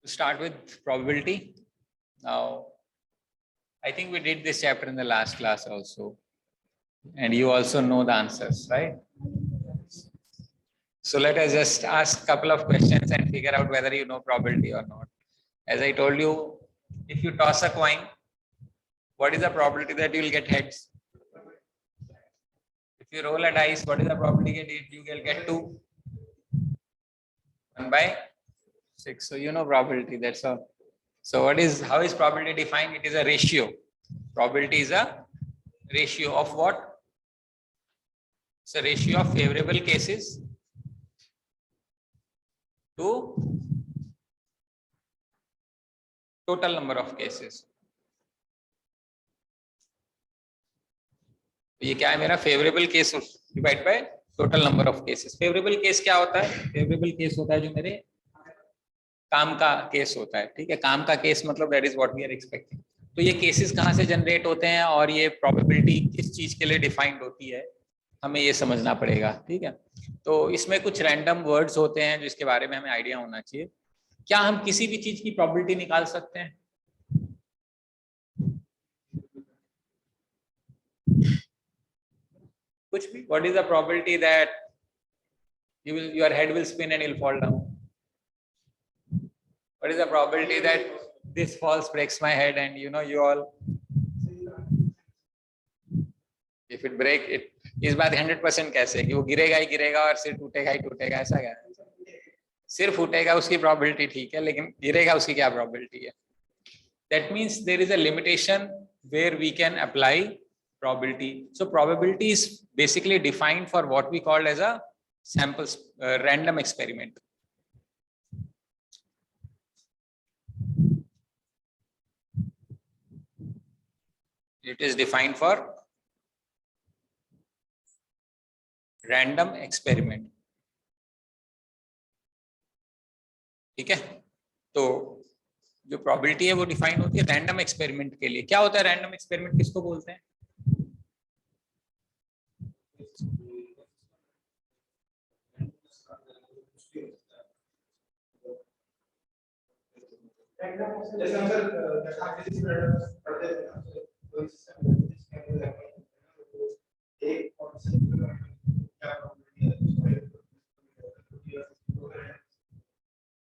To start with probability. Now, I think we did this chapter in the last class also, and you also know the answers, right? So let us just ask a couple of questions and figure out whether you know probability or not. As I told you, if you toss a coin, what is the probability that you will get heads? If you roll a dice, what is the probability that you will get 2? 1/6. So you know probability, that's all. So how is probability defined? It is a ratio. Probability is a ratio of what? It's a ratio of favorable cases to total number of cases. ये क्या है मेरा favourable case divide by total number of cases. Favourable case क्या होता है? Favourable case होता है जो मेरे काम का केस होता है. ठीक है, काम का केस मतलब that is what we are expecting. तो ये केसेस कहाँ से जनरेट होते हैं और ये प्रोबेबिलिटी किस चीज के लिए डिफाइंड होती है, हमें ये समझना पड़ेगा. ठीक है, तो इसमें कुछ रैंडम वर्ड्स होते हैं जिसके बारे में हमें आइडिया होना चाहिए. क्या हम किसी भी चीज की प्रोबेबिलिटी निकाल सकते हैं? कुछ भी. What is the probability that your head will spin and you'll fall down? What is the probability that this falls breaks my head and you all, if it break it, इस बात 100% कैसे कि वो गिरेगा ही गिरेगा और सिर टूटेगा ही टूटेगा? ऐसा क्या? सिर फूटेगा उसकी प्रोबेबिलिटी ठीक है, लेकिन गिरेगा उसकी क्या प्रोबेबिलिटी है? That means there is a limitation where we can apply probability. So probability is basically defined for what we call as a sample random experiment. It is defined for random experiment. ठीक है, तो जो probability है वो define होती है random experiment के लिए. क्या होता है रैंडम एक्सपेरिमेंट? किसको बोलते हैं? जैसे हम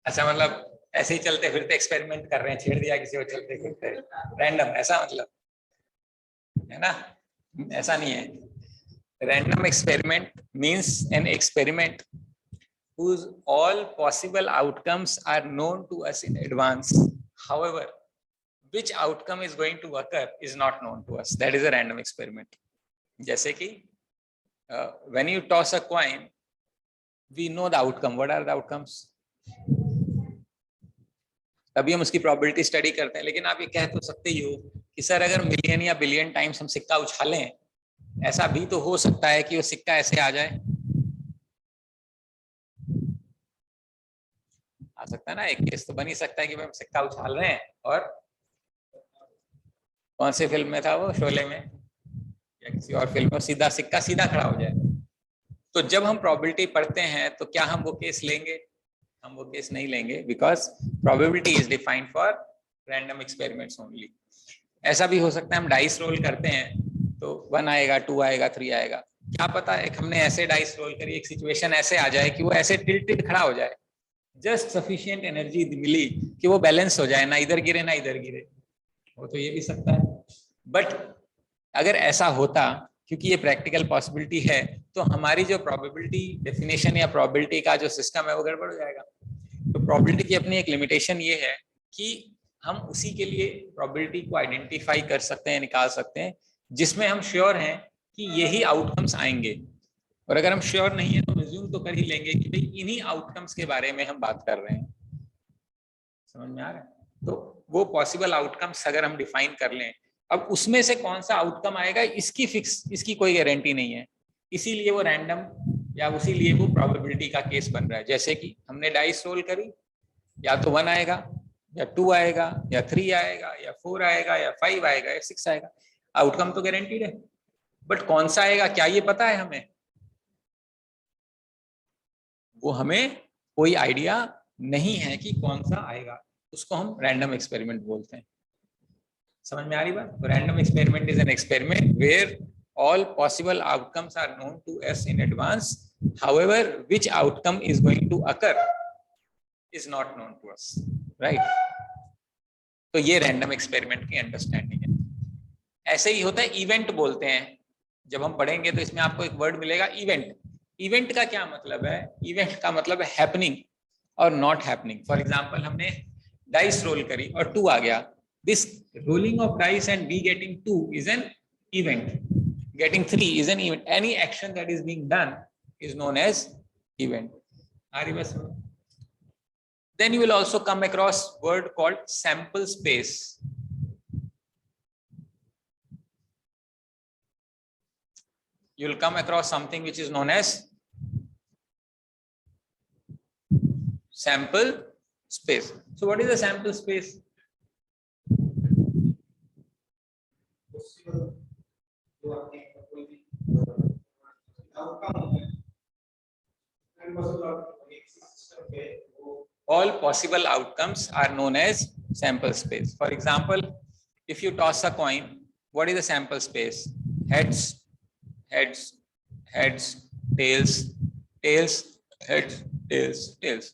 अच्छा, मतलब ऐसे ही चलते फिरते एक्सपेरिमेंट कर रहे हैं, छेड़ दिया किसी को चलते फिरते रैंडम, ऐसा मतलब है ना? ऐसा नहीं है. Random experiment means an experiment whose all possible outcomes are known to us in advance. However, which outcome is going to occur is not known to us. That is a random experiment. जैसे कि when you toss a coin, we know the outcome. What are the outcomes? तभी हम उसकी probability study करते हैं. लेकिन आप ये कह तो सकते ही हो कि सर अगर मिलियन या बिलियन टाइम्स हम सिक्का उछालें, ऐसा भी तो हो सकता है कि वो सिक्का ऐसे आ जाए. आ सकता है ना, एक केस तो बन ही सकता है कि हम सिक्का उछाल रहे हैं और कौन से फिल्म में था वो, शोले में या किसी और फिल्म में, सीधा सिक्का सीधा खड़ा हो जाए. तो जब हम प्रोबेबिलिटी पढ़ते हैं तो क्या हम वो केस लेंगे? हम वो केस नहीं लेंगे, because probability is defined for random experiments only. ऐसा भी हो सकता है हम डाइस रोल करते हैं तो 1 आएगा, 2 आएगा, 3 आएगा. क्या पता है हमने ऐसे डाइस रोल करी, एक सिचुएशन ऐसे आ जाए कि वो ऐसे टिल्टेड खड़ा हो जाए, जस्ट सफिशिएंट एनर्जी मिली कि वो बैलेंस हो जाए, ना इधर गिरे ना इधर गिरे. वो तो ये भी सकता है. बट अगर ऐसा होता, क्योंकि ये प्रैक्टिकल पॉसिबिलिटी है, तो हमारी जो प्रोबेबिलिटी डेफिनेशन या प्रोबेबिलिटी का जो सिस्टम है वो गड़बड़ हो जाएगा. तो प्रोबेबिलिटी की अपनी एक लिमिटेशन ये है कि हम उसी के लिए प्रोबेबिलिटी को आइडेंटिफाई कर सकते हैं, निकाल सकते हैं, जिसमें हम श्योर हैं कि यही आउटकम्स आएंगे. और अगर हम श्योर नहीं है तो अज्यूम तो कर ही लेंगे कि भाई इन्हीं आउटकम्स के बारे में हम बात कर रहे हैं. समझ में आ रहा है? तो वो पॉसिबल आउटकम्स अगर हम डिफाइन कर लें, अब उसमें से कौन सा आउटकम आएगा इसकी कोई गारंटी नहीं है. इसीलिए वो रैंडम या उसीलिए वो प्रोबेबिलिटी का केस बन रहा है. जैसे कि हमने डाइस रोल करी, या तो 1 आएगा या 2 आएगा या 3 आएगा या 4 आएगा या 5 आएगा या 6 आएगा. आउटकम तो गारंटीड है, बट कौन सा आएगा क्या ये पता है हमें? वो हमें कोई आइडिया नहीं है कि कौन सा आएगा. उसको हम रैंडम एक्सपेरिमेंट बोलते हैं। समझ में आ रही बात? Random experiment is an experiment where all possible outcomes are known to us in advance, however which outcome is going to occur is not known to us, right? तो ये रैंडम एक्सपेरिमेंट की अंडरस्टैंडिंग है। ऐसे ही होता है event बोलते हैं, जब हम पढ़ेंगे तो इसमें आपको एक वर्ड मिलेगा इवेंट। इवेंट का क्या मतलब है? इवेंट का मतलब है हैपनिंग और नॉट हैपनिंग। फॉर एग्जांपल हमने डाइस रोल करी और 2 आ गया, this rolling of dice and we getting 2 is an event, getting 3 is an event. Any action that is being done is known as event. Then you will also come across word called sample space. You will come across something which is known as sample space. So what is a sample space? All possible outcomes are known as sample space. For example, if you toss a coin, what is the sample space? Heads, heads, heads, tails, tails, heads, tails, tails.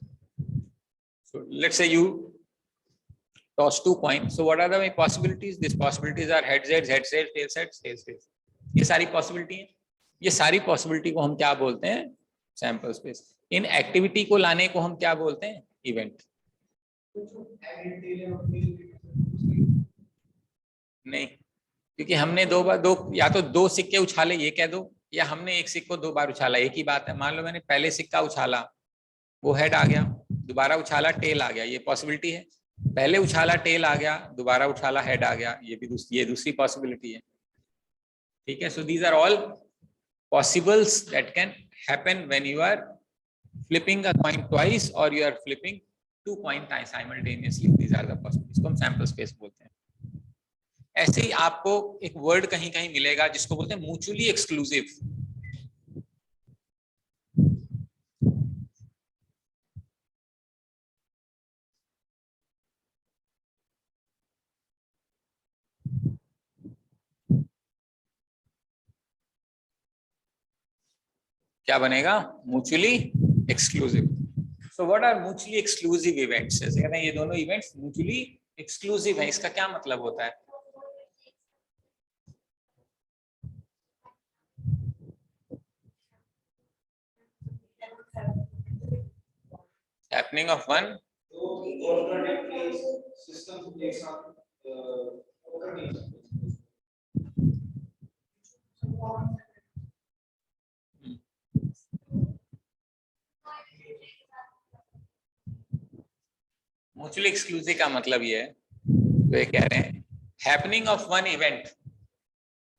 So let's say you toss 2 coins. So what are the possibilities? These possibilities are heads, heads, heads, heads, tails, heads, tails, tails. ये सारी possibility है। ये सारी possibility को हम क्या बोलते हैं? Sample space. इन एक्टिविटी को लाने को हम क्या बोलते हैं? इवेंट। नहीं, क्योंकि हमने या तो 2 सिक्के उछाले, ये कह दो, या हमने एक सिक्को 2 बार उछाला, एक ही बात है। मान लो मैंने पहले सिक्का उछाला, वो हेड आ गया, दोबारा उछाला टेल आ गया, ये पॉसिबिलिटी है। पहले उछाला टेल आ गया, दोबारा उछाला हेड आ गया, ये दूसरी पॉसिबिलिटी है। ठीक है, so these are all possibles that can happen when you are flipping a coin twice or you are flipping 2 coins simultaneously. These are the possibilities. इसको हम sample space बोलते हैं। ऐसे ही आपको एक वर्ड कहीं कहीं मिलेगा जिसको बोलते हैं म्यूचुअली एक्सक्लूसिव। क्या बनेगा? Mutually exclusive. So what are mutually exclusive events? जैसे कहते हैं ये दोनों इवेंट्स म्यूचुअली एक्सक्लूसिव है, इसका क्या मतलब होता है? Happening of one mutually exclusive का मतलब ये है, वे कह रहे हैं happening of one event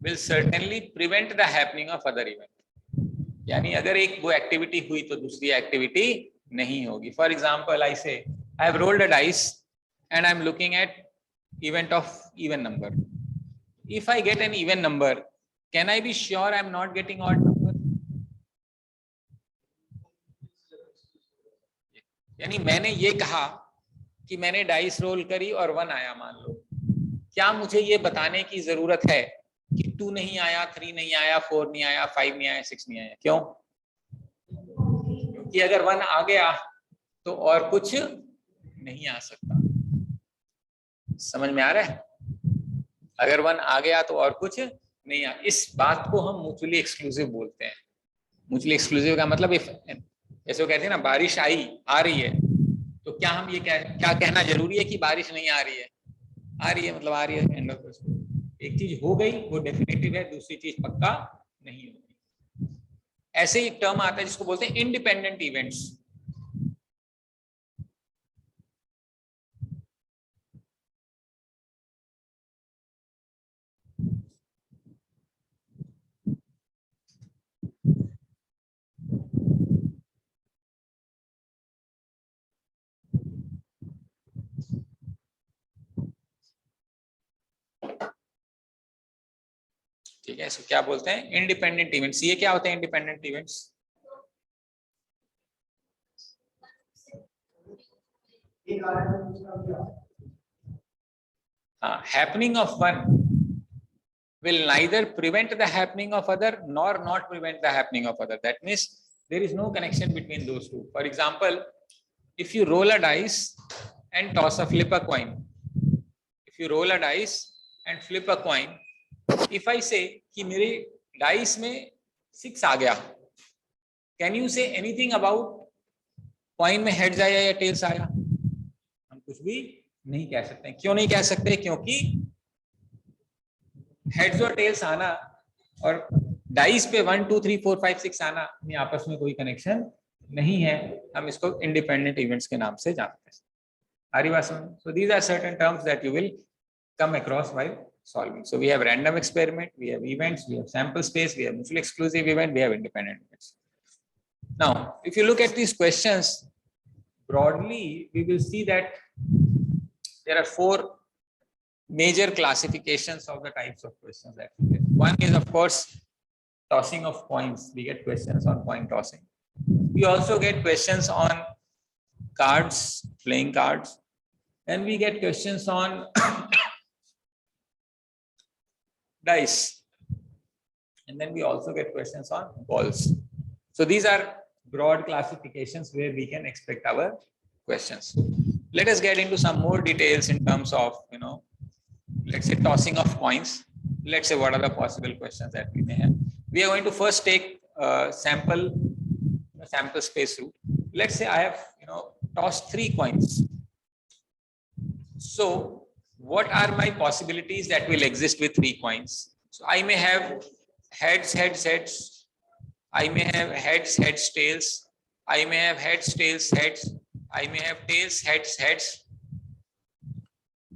will certainly prevent the happening of other event. यानी अगर एक वो एक्टिविटी हुई तो दूसरी एक्टिविटी नहीं होगी। फॉर एग्जाम्पल आई से I have rolled a dice and I am looking at event of even number. If I get an even number, can I be sure I am not getting odd number? यानी मैंने ये कहा कि मैंने dice roll करी और 1 आया मान लो, क्या मुझे ये बताने की जरूरत है कि 2 नहीं आया, 3 नहीं आया, 4 नहीं आया, 5 नहीं आया, 6 नहीं आया? क्यों? क्योंकि अगर 1 आ गया तो और कुछ नहीं आ सकता। समझ में आ रहा है? अगर 1 आ गया तो और कुछ नहीं आ, इस बात को हम म्यूचुअली एक्सक्लूसिव बोलते हैं। म्यूचुअली एक्सक्लूसिव का मतलब जैसे वो कहते हैं ना, बारिश आ रही है, तो क्या हम ये क्या कहना जरूरी है कि बारिश नहीं आ रही है? आ रही है मतलब आ रही है, एंड ऑफ द स्टोरी। एक चीज हो गई वो डेफिनेटिव है, दूसरी चीज पक्का नहीं होगी। ऐसे ही एक टर्म आता है जिसको बोलते हैं इंडिपेंडेंट इवेंट्स। ठीक है, इसको क्या बोलते हैं? Independent events. ये क्या होते हैं independent events? Happening of one will neither prevent the happening of other nor not prevent the happening of other. That means there is no connection between those two. For example, if you roll a dice and toss a flip a coin, if you roll a dice and flip a coin, if I say कि मेरे dice में 6 आ गया, can you say anything about coin में heads आया या tails आया? हम कुछ भी नहीं कह सकते. क्यों नहीं कह सकते? क्योंकि हेड्स और टेल्स आना और डाइस पे 1 2 3 4 5 6 आना में आपस में कोई कनेक्शन नहीं है. हम इसको इंडिपेंडेंट इवेंट्स के नाम से जानते हैं. So these are certain terms that you will come across while solving. So we have random experiment, we have events, we have sample space, we have mutually exclusive event, we have independent events. Now, if you look at these questions broadly, we will see that there are 4 major classifications of the types of questions that we get. One is, of course, tossing of coins. We get questions on coin tossing. We also get questions on cards, playing cards, and we get questions on dice, and then we also get questions on balls. So these are broad classifications where we can expect our questions. Let us get into some more details in terms of, let's say tossing of coins. Let's say what are the possible questions that we may have. We are going to first take sample space route. Let's say I have tossed 3 coins. So what are my possibilities that will exist with 3 coins? So I may have heads, heads, heads. I may have heads, heads, tails. I may have heads, tails, heads. I may have tails, heads, heads.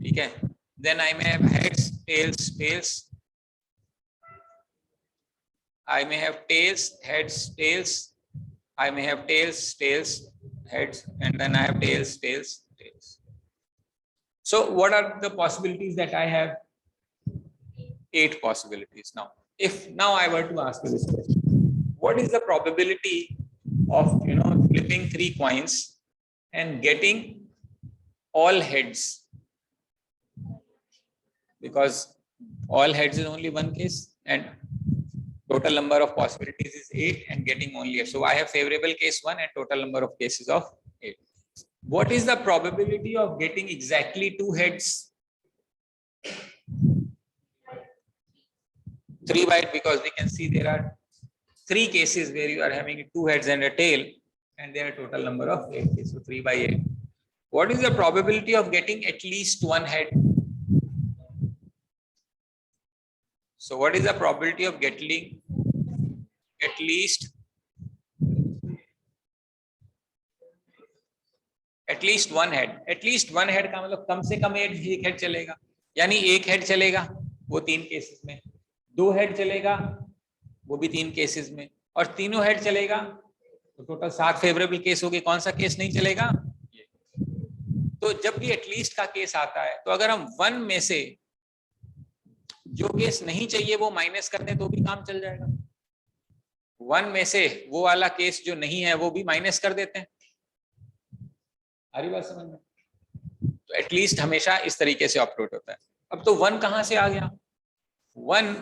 Okay. Then I may have heads, tails, tails. I may have tails, heads, tails. I may have tails, tails, heads, and then I have tails, tails, tails. So what are the possibilities that I have? 8 possibilities. Now, if now I were to ask you this question, what is the probability of flipping 3 coins and getting all heads? Because all heads is only one case and total number of possibilities is 8 and getting only 8. So I have favorable case 1 and total number of cases of 8. What is the probability of getting exactly 2 heads? 3 by 8, because we can see there are 3 cases where you are having 2 heads and a tail, and there are total number of 8 cases. So 3 by 8. What is the probability of getting at least 1 head? So what is the probability of getting at least 1 head? At least 1 head का मतलब कम से कम एक head चलेगा, यानी 1 head चलेगा वो 3 cases में, 2 head चलेगा वो भी 3 केसेस में, और तीनों हेड चलेगा तो टोटल 7 फेवरेबल केस हो गए. कौन सा केस नहीं चलेगा? तो जब भी एटलीस्ट का केस आता है, तो अगर हम 1 में से जो केस नहीं चाहिए वो माइनस कर दें तो भी काम चल जाएगा. 1 में से वो वाला केस जो नहीं है वो भी माइनस कर देते हैं. आ रही बात समझ में? तो एटलीस्ट हमेशा इस तरीके से ऑपरेट होता है. अब तो 1 कहां से आ गया? 1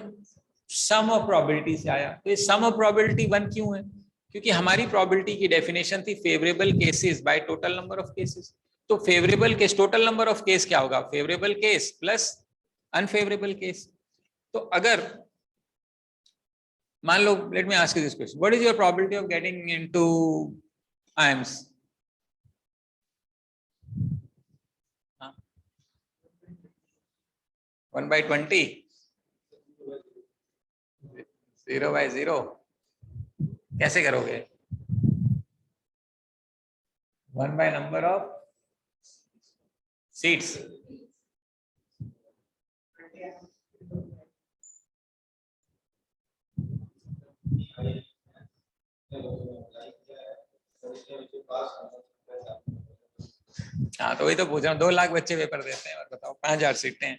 सम ऑफ प्रोबेबिलिटी से आया. तो ये सम ऑफ प्रोबेबिलिटी 1 क्यों है? क्योंकि हमारी प्रोबेबिलिटी की डेफिनेशन थी favourable cases by total number of cases. तो favourable case, total number of case क्या होगा? Favourable case plus unfavourable case. तो अगर मान लो, let me ask you this question, what is your probability of getting into AIIMS? 1 by 20, 0 by 0. कैसे करोगे? 1 by number of seats. हाँ, तो वही तो पूछ रहा हूँ. 2 लाख बच्चे पेपर देते हैं और बताओ 5000 सीटें हैं.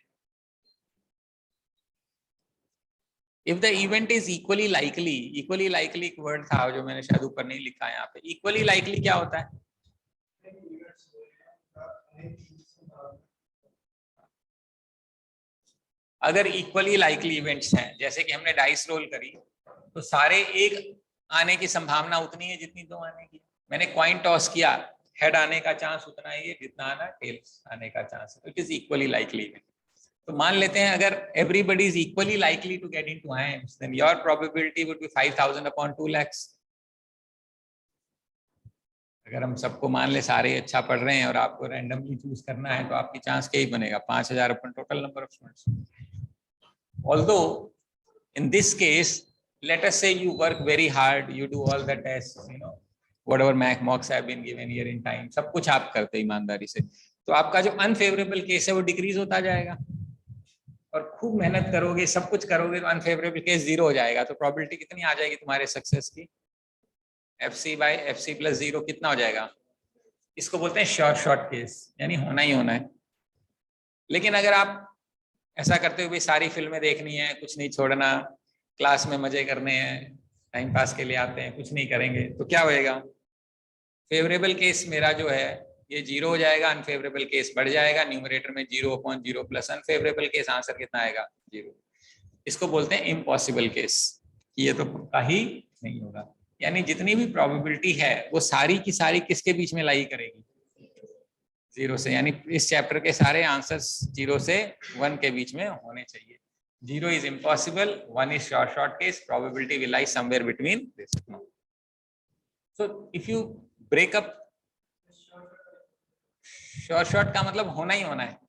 If the event is equally likely एक वर्ड था जो मैंने शायद ऊपर नहीं लिखा है यहाँ पे. Equally likely क्या होता है? अगर इक्वली लाइकली इवेंट्स हैं, जैसे कि हमने डाइस रोल करी, तो सारे एक आने की संभावना उतनी है जितनी दो आने की। मैंने कॉइन टॉस किया, हेड आने का चांस उतना ही है जितना आना टेल्स आने का चांस है, it is equally likely event. तो मान लेते हैं अगर everybody is equally likely to get into hands, then your probability would be 5000 upon 2 lakh. अगर हम सबको मान ले सारे अच्छा पढ़ रहे हैं और आपको रैंडमली चूज करना है, तो आपकी चांस क्या ही बनेगा, 5000 अपन total number of students. Although in this case, let us say you work very hard, you do all the tests, you know, whatever mocks have been given here in time, सब कुछ आप करते ईमानदारी से, तो आपका जो अनफेवरेबल केस है वो डिक्रीज होता जाएगा। और खूब मेहनत करोगे, सब कुछ करोगे, तो अनफेवरेबल केस 0 हो जाएगा। तो प्रोबेबिलिटी कितनी आ जाएगी तुम्हारे सक्सेस की? FC बाय FC प्लस 0 कितना हो जाएगा? इसको बोलते हैं शॉर्ट केस, यानी होना ही होना है। लेकिन अगर आप ऐसा करते हुए सारी फिल्में देखनी है, कुछ नहीं छोड़ना, क्लास में मजे करने हैं, टाइम पास के लिए आते हैं, कुछ नहीं करेंगे, तो क्या होएगा? फेवरेबल केस मेरा जो है ये 0 हो जाएगा, अनफेवरेबल केस बढ़ जाएगा, न्यूमरेटर में 0 upon 0 plus unfavourable case, answer कितना आएगा? 0। इसको बोलते हैं इम्पॉसिबल केस, ये तो पक्का ही नहीं होगा। यानी जितनी भी प्रोबेबिलिटी है वो सारी की सारी किसके बीच में लाई करेगी? 0 से। यानी इस चैप्टर के सारे आंसर्स 0 से 1 के बीच में होने चाहिए। 0 is impossible, 1 is short case, probability will lie somewhere between this. So if you break up, short का मतलब होना ही होना है,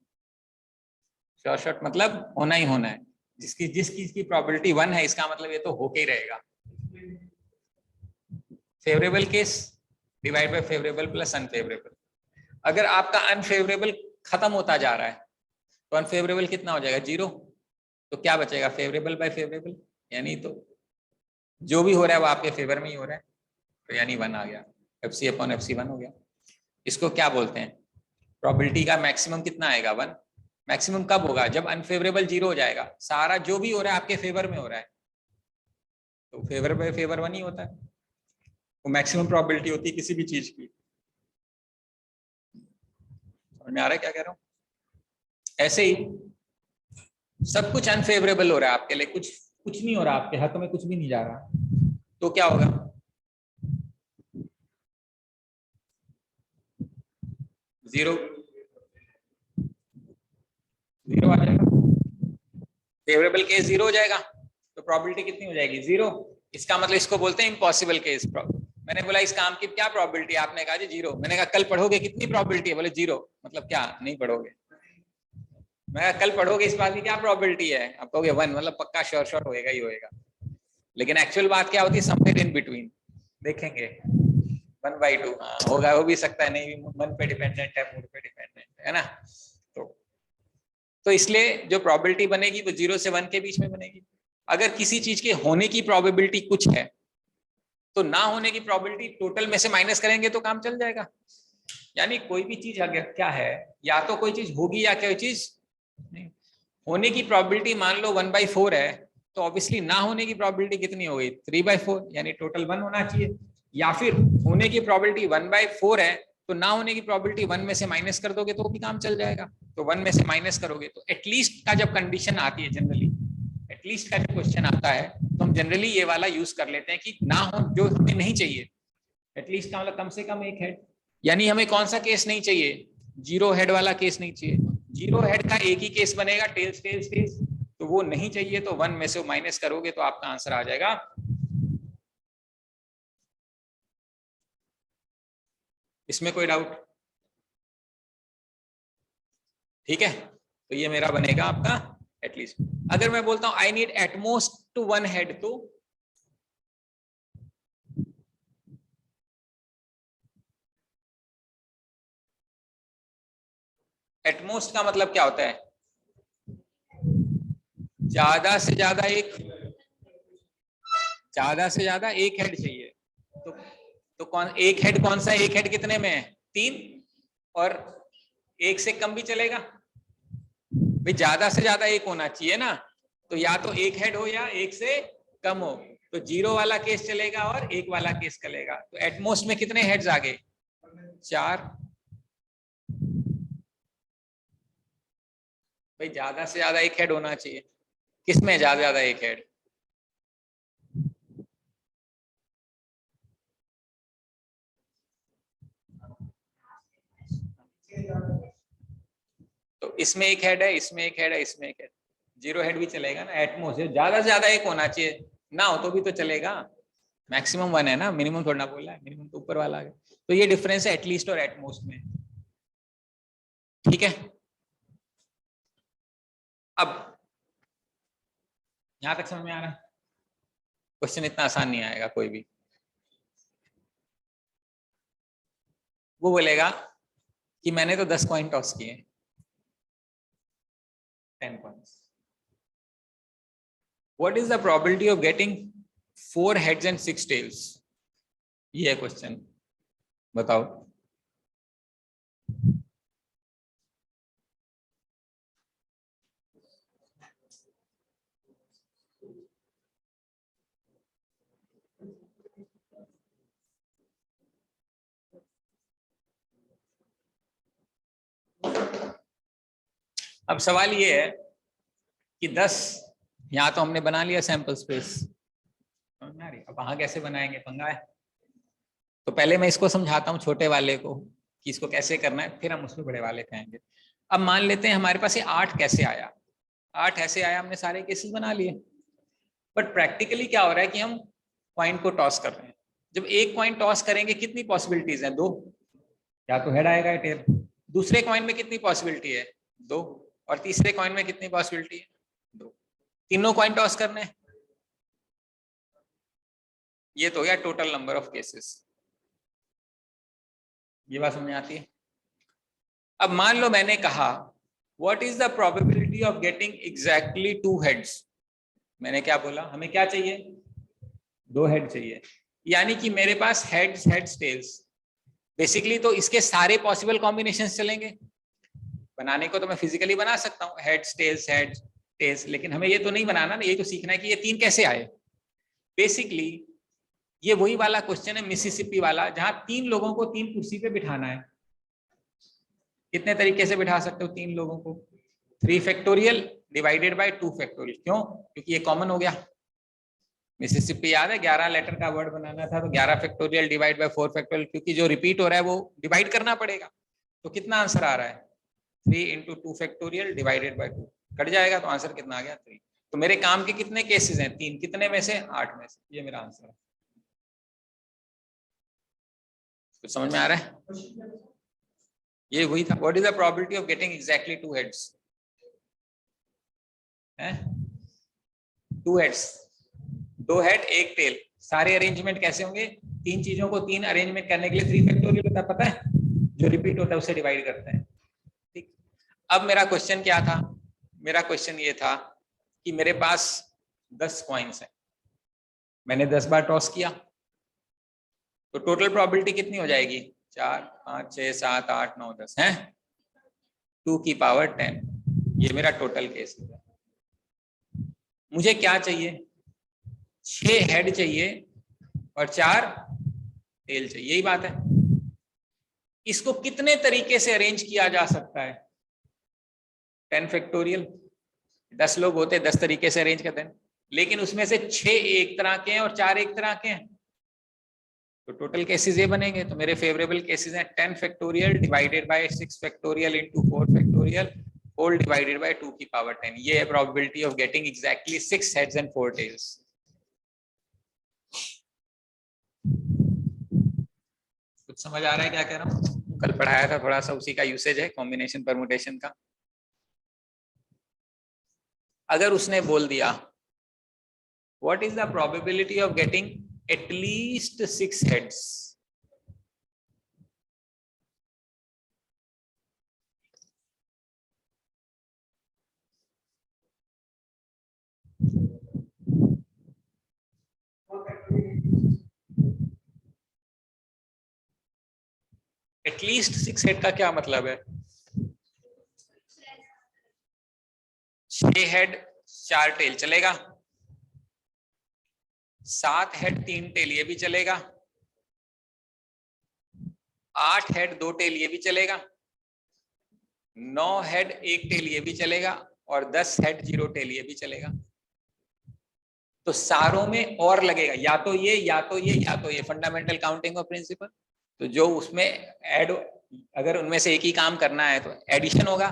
short मतलब होना ही होना है। जिस चीज की प्रोबेबिलिटी 1 है, इसका मतलब ये तो होके ही रहेगा। Favourable case divide by favourable plus unfavourable. अगर आपका अनफेवरेबल खत्म होता जा रहा है, तो अनफेवरेबल कितना हो जाएगा? 0। तो क्या बचेगा? फेवरेबल बाय फेवरेबल, यानी तो जो भी हो रहा है वो आपके फेवर में ही हो रहा है, तो यानी 1 आ गया, FC अपॉन FC 1 हो गया। इसको क्या बोलते हैं? प्रोबेबिलिटी का मैक्सिमम कितना आएगा? 1। मैक्सिमम कब होगा? जब अनफेवरेबल 0 हो जाएगा, सारा जो भी हो रहा है आपके फेवर में हो रहा है, तो फेवर बाय फेवर 1 ही होता है। वो मैक्सिमम प्रोबेबिलिटी होती है किसी भी चीज की। समझ में आ रहा है क्या कह रहा हूँ? ऐसे ही सब कुछ अनफेवरेबल हो रहा है आपके लिए, कुछ नहीं हो रहा, आपके हाथों में कुछ भी नहीं जा रहा, तो क्या होगा? 0 आ जाएगा। फेवरेबल केस 0 हो जाएगा, तो प्रोबेबिलिटी कितनी हो जाएगी? 0। इसका मतलब इसको बोलते हैं इम्पॉसिबल केस। मैंने बोला इस काम की क्या प्रोबेबिलिटी? आपने कहा जी 0। मैंने कहा कल पढ़ोगे, कितनी प्रोबेबिलिटी है? बोले 0। मतलब क्या नहीं पढ़ोगे? मैं कल पढ़ोगे, इस बात की क्या प्रोबेबिलिटी है? आप कहोगे 1, मतलब पक्का श्योर होएगा ही होएगा। लेकिन एक्चुअल बात क्या होती है? Somewhere in between. देखेंगे 1/2 होगा, हो भी सकता है, नहीं भी। मन पे डिपेंडेंट है, मूड पे डिपेंडेंट है ना। तो इसलिए जो प्रोबेबिलिटी बनेगी वो 0 से 1 के बीच में बनेगी। अगर किसी चीज के होने की प्रोबेबिलिटी कुछ है, तो ना होने की प्रोबेबिलिटी टोटल में से माइनस करेंगे तो काम चल जाएगा। यानी कोई भी चीज अगर क्या है, या तो कोई चीज होगी या कोई चीज नहीं। होने की प्रोबेबिलिटी मान लो 1/4 है, तो ऑब्वियसली ना होने की प्रोबेबिलिटी कितनी हो गई? 3/4, यानी टोटल 1 होना चाहिए। या फिर होने की प्रोबेबिलिटी 1/4 है, तो ना होने की प्रोबेबिलिटी 1 में से माइनस कर दोगे तो भी काम चल जाएगा। तो 1 में से माइनस करोगे तो एटलीस्ट का जब कंडीशन आती है, जनरली एटलीस्ट का जब क्वेश्चन आता है, तो हम जनरली ये वाला यूज कर लेते हैं कि ना हो, जो हमें नहीं चाहिए। एटलीस्ट का मतलब कम से कम एक हेड। यानी हमें कौन सा केस नहीं चाहिए? 0 हेड वाला केस नहीं चाहिए। 0 हेड का एक ही केस बनेगा, टेल्स टेल्स टेल्स, तो वो नहीं चाहिए। तो 1 में से माइनस करोगे तो आपका आंसर आ जाएगा। इसमें कोई डाउट? ठीक है, तो ये मेरा बनेगा आपका एटलीस्ट। अगर मैं बोलता हूं I need at most to 1 head, तो एटमोस्ट का मतलब क्या होता है? ज्यादा से ज्यादा एक हेड चाहिए। तो कौन एक हेड? कौन सा एक हेड? कितने में है? 3। और एक से कम भी चलेगा भाई, ज्यादा से ज्यादा एक होना चाहिए ना। तो या तो एक हेड हो या एक से कम हो। तो 0 वाला केस चलेगा और 1 वाला केस चलेगा। तो एटमोस्ट में कितने हेड्स आ गए? 4। भाई ज्यादा से ज्यादा एक हेड होना चाहिए। किसमें ज्यादा से ज्यादा एक हेड? तो इसमें एक हेड है, इसमें एक हेड है, इसमें एक हेड। जीरो हेड भी चलेगा ना, एटमोस्ट ज्यादा से ज्यादा एक होना चाहिए, ना हो तो भी तो चलेगा। मैक्सिमम वन है ना, मिनिमम थोड़ा ना बोला है, मिनिमम तो ऊपर वाला है। तो ये डिफरेंस है एटलीस्ट और एटमोस्ट में। ठीक है, अब यहां तक समझ में आ रहा है? क्वेश्चन इतना आसान नहीं आएगा कोई भी। वो बोलेगा कि मैंने तो 10 कॉइन टॉस किए, 10 coins, what is the probability of getting 4 heads and 6 tails? ये है क्वेश्चन, बताओ। अब सवाल ये है कि 10, यहां तो हमने बना लिया सैंपल स्पेस, अब वहां कैसे बनाएंगे, पंगा है। तो पहले मैं इसको समझाता हूँ छोटे वाले को कि इसको कैसे करना है, फिर हम उसमें बड़े वाले पे आएंगे। अब मान लेते हैं हमारे पास ये 8 कैसे आया, 8 ऐसे आया, हमने सारे केसेस बना लिए। बट प्रैक्टिकली क्या हो रहा है कि हम कॉइन को टॉस कर रहे हैं। जब एक कॉइन टॉस करेंगे कितनी पॉसिबिलिटीज हैं? 2, या तो हेड आएगा या टेल। दूसरे कॉइन में कितनी पॉसिबिलिटी है? 2। और तीसरे कॉइन में कितनी पॉसिबिलिटी है? 2। तीनों कॉइन टॉस करने हैं। ये तो हो गया टोटल नंबर ऑफ केसेस। ये बात समझ आती है? अब मान लो मैंने कहा what is the probability of getting exactly 2 heads. मैंने क्या बोला, हमें क्या चाहिए? 2 हेड चाहिए, यानी कि मेरे पास हेड्स हेड्स टेल्स। बेसिकली तो इसके सारे पॉसिबल कॉम्बिनेशंस चलेंगे। बनाने को तो मैं फिजिकली बना सकता हूँ हेड्स टेल्स, लेकिन हमें ये तो नहीं बनाना ना, ये तो सीखना है कि ये 3 कैसे आए। बेसिकली ये वही वाला क्वेश्चन है मिसिसिपी वाला, जहां 3 लोगों को 3 कुर्सी पे बिठाना है। कितने तरीके से बिठा सकते हो 3 लोगों को? 3 फैक्टोरियल डिवाइडेड बाय 2 फैक्टोरियल। क्यों? क्योंकि ये कॉमन हो गया। मिसिसिपी याद है, 11 लेटर का वर्ड बनाना था, तो 11 फैक्टोरियल डिवाइड बाय 4 फैक्टोरियल, क्योंकि जो रिपीट हो रहा है वो डिवाइड करना पड़ेगा। तो कितना आंसर आ रहा है? 3 into 2 factorial divided by 2। Cut जाएगा तो आंसर कितना आ गया? 3। तो मेरे काम के कितने केसेस हैं? 3। कितने में से? 8 में से। ये मेरा आंसर है। कुछ समझ में आ रहा है? ये वही था, what is the probability of getting exactly 2 heads? 2 heads, 2 head 1 tail. सारे अरेंजमेंट कैसे होंगे? 3 चीजों को 3 अरेंजमेंट करने के लिए 3 फैक्टोरियल होता है, पता है? जो रिपीट होता है उसे डिवाइड करते हैं। ठीक। अब मेरा क्वेश्चन क्या था? मेरा क्वेश्चन ये था कि मेरे पास 10 कॉइन्स हैं, मैंने 10 बार टॉस किया, तो टोटल प्रोबेबिलिटी कितनी हो जाएगी? 4, 5, 6, 7, 8, 9, 10 है, 2 की पावर 10। ये मेरा टोटल केस है। मुझे क्या चाहिए? 6 हेड चाहिए और 4 टेल चाहिए, यही बात है। इसको कितने तरीके से अरेंज किया जा सकता है? 10 फैक्टोरियल, 10 लोग होते, 10 तरीके से अरेंज करते हैं, लेकिन उसमें से 6 एक तरह के हैं और 4 एक तरह के हैं, तो टोटल केसेस ये बनेंगे। तो मेरे फेवरेबल केसेस हैं 10 factorial divided by 6 factorial into 4 factorial whole divided by 2 की पावर 10। ये है probability of getting exactly 6 heads and 4 tails. कुछ समझ आ रहा है क्या कह रहा हूँ? कल पढ़ाया था, थोड़ा सा उसी का यूसेज है कॉम्बिनेशन परमुटेशन का। अगर उसने बोल दिया what is the probability of getting at least 6 heads, at least 6 head का क्या मतलब है? 6 हेड 4 टेल चलेगा, 7 हेड 3 टेल ये भी चलेगा, 8 हेड 2 टेल ये भी चलेगा, 9 हेड 1 टेल ये भी चलेगा, और 10 हेड 0 टेल, ये भी चलेगा। तो सारों में और लगेगा, या तो ये या तो ये या तो ये, फंडामेंटल काउंटिंग ऑफ प्रिंसिपल। तो जो उसमें ऐड, अगर उनमें से एक ही काम करना है तो एडिशन होगा।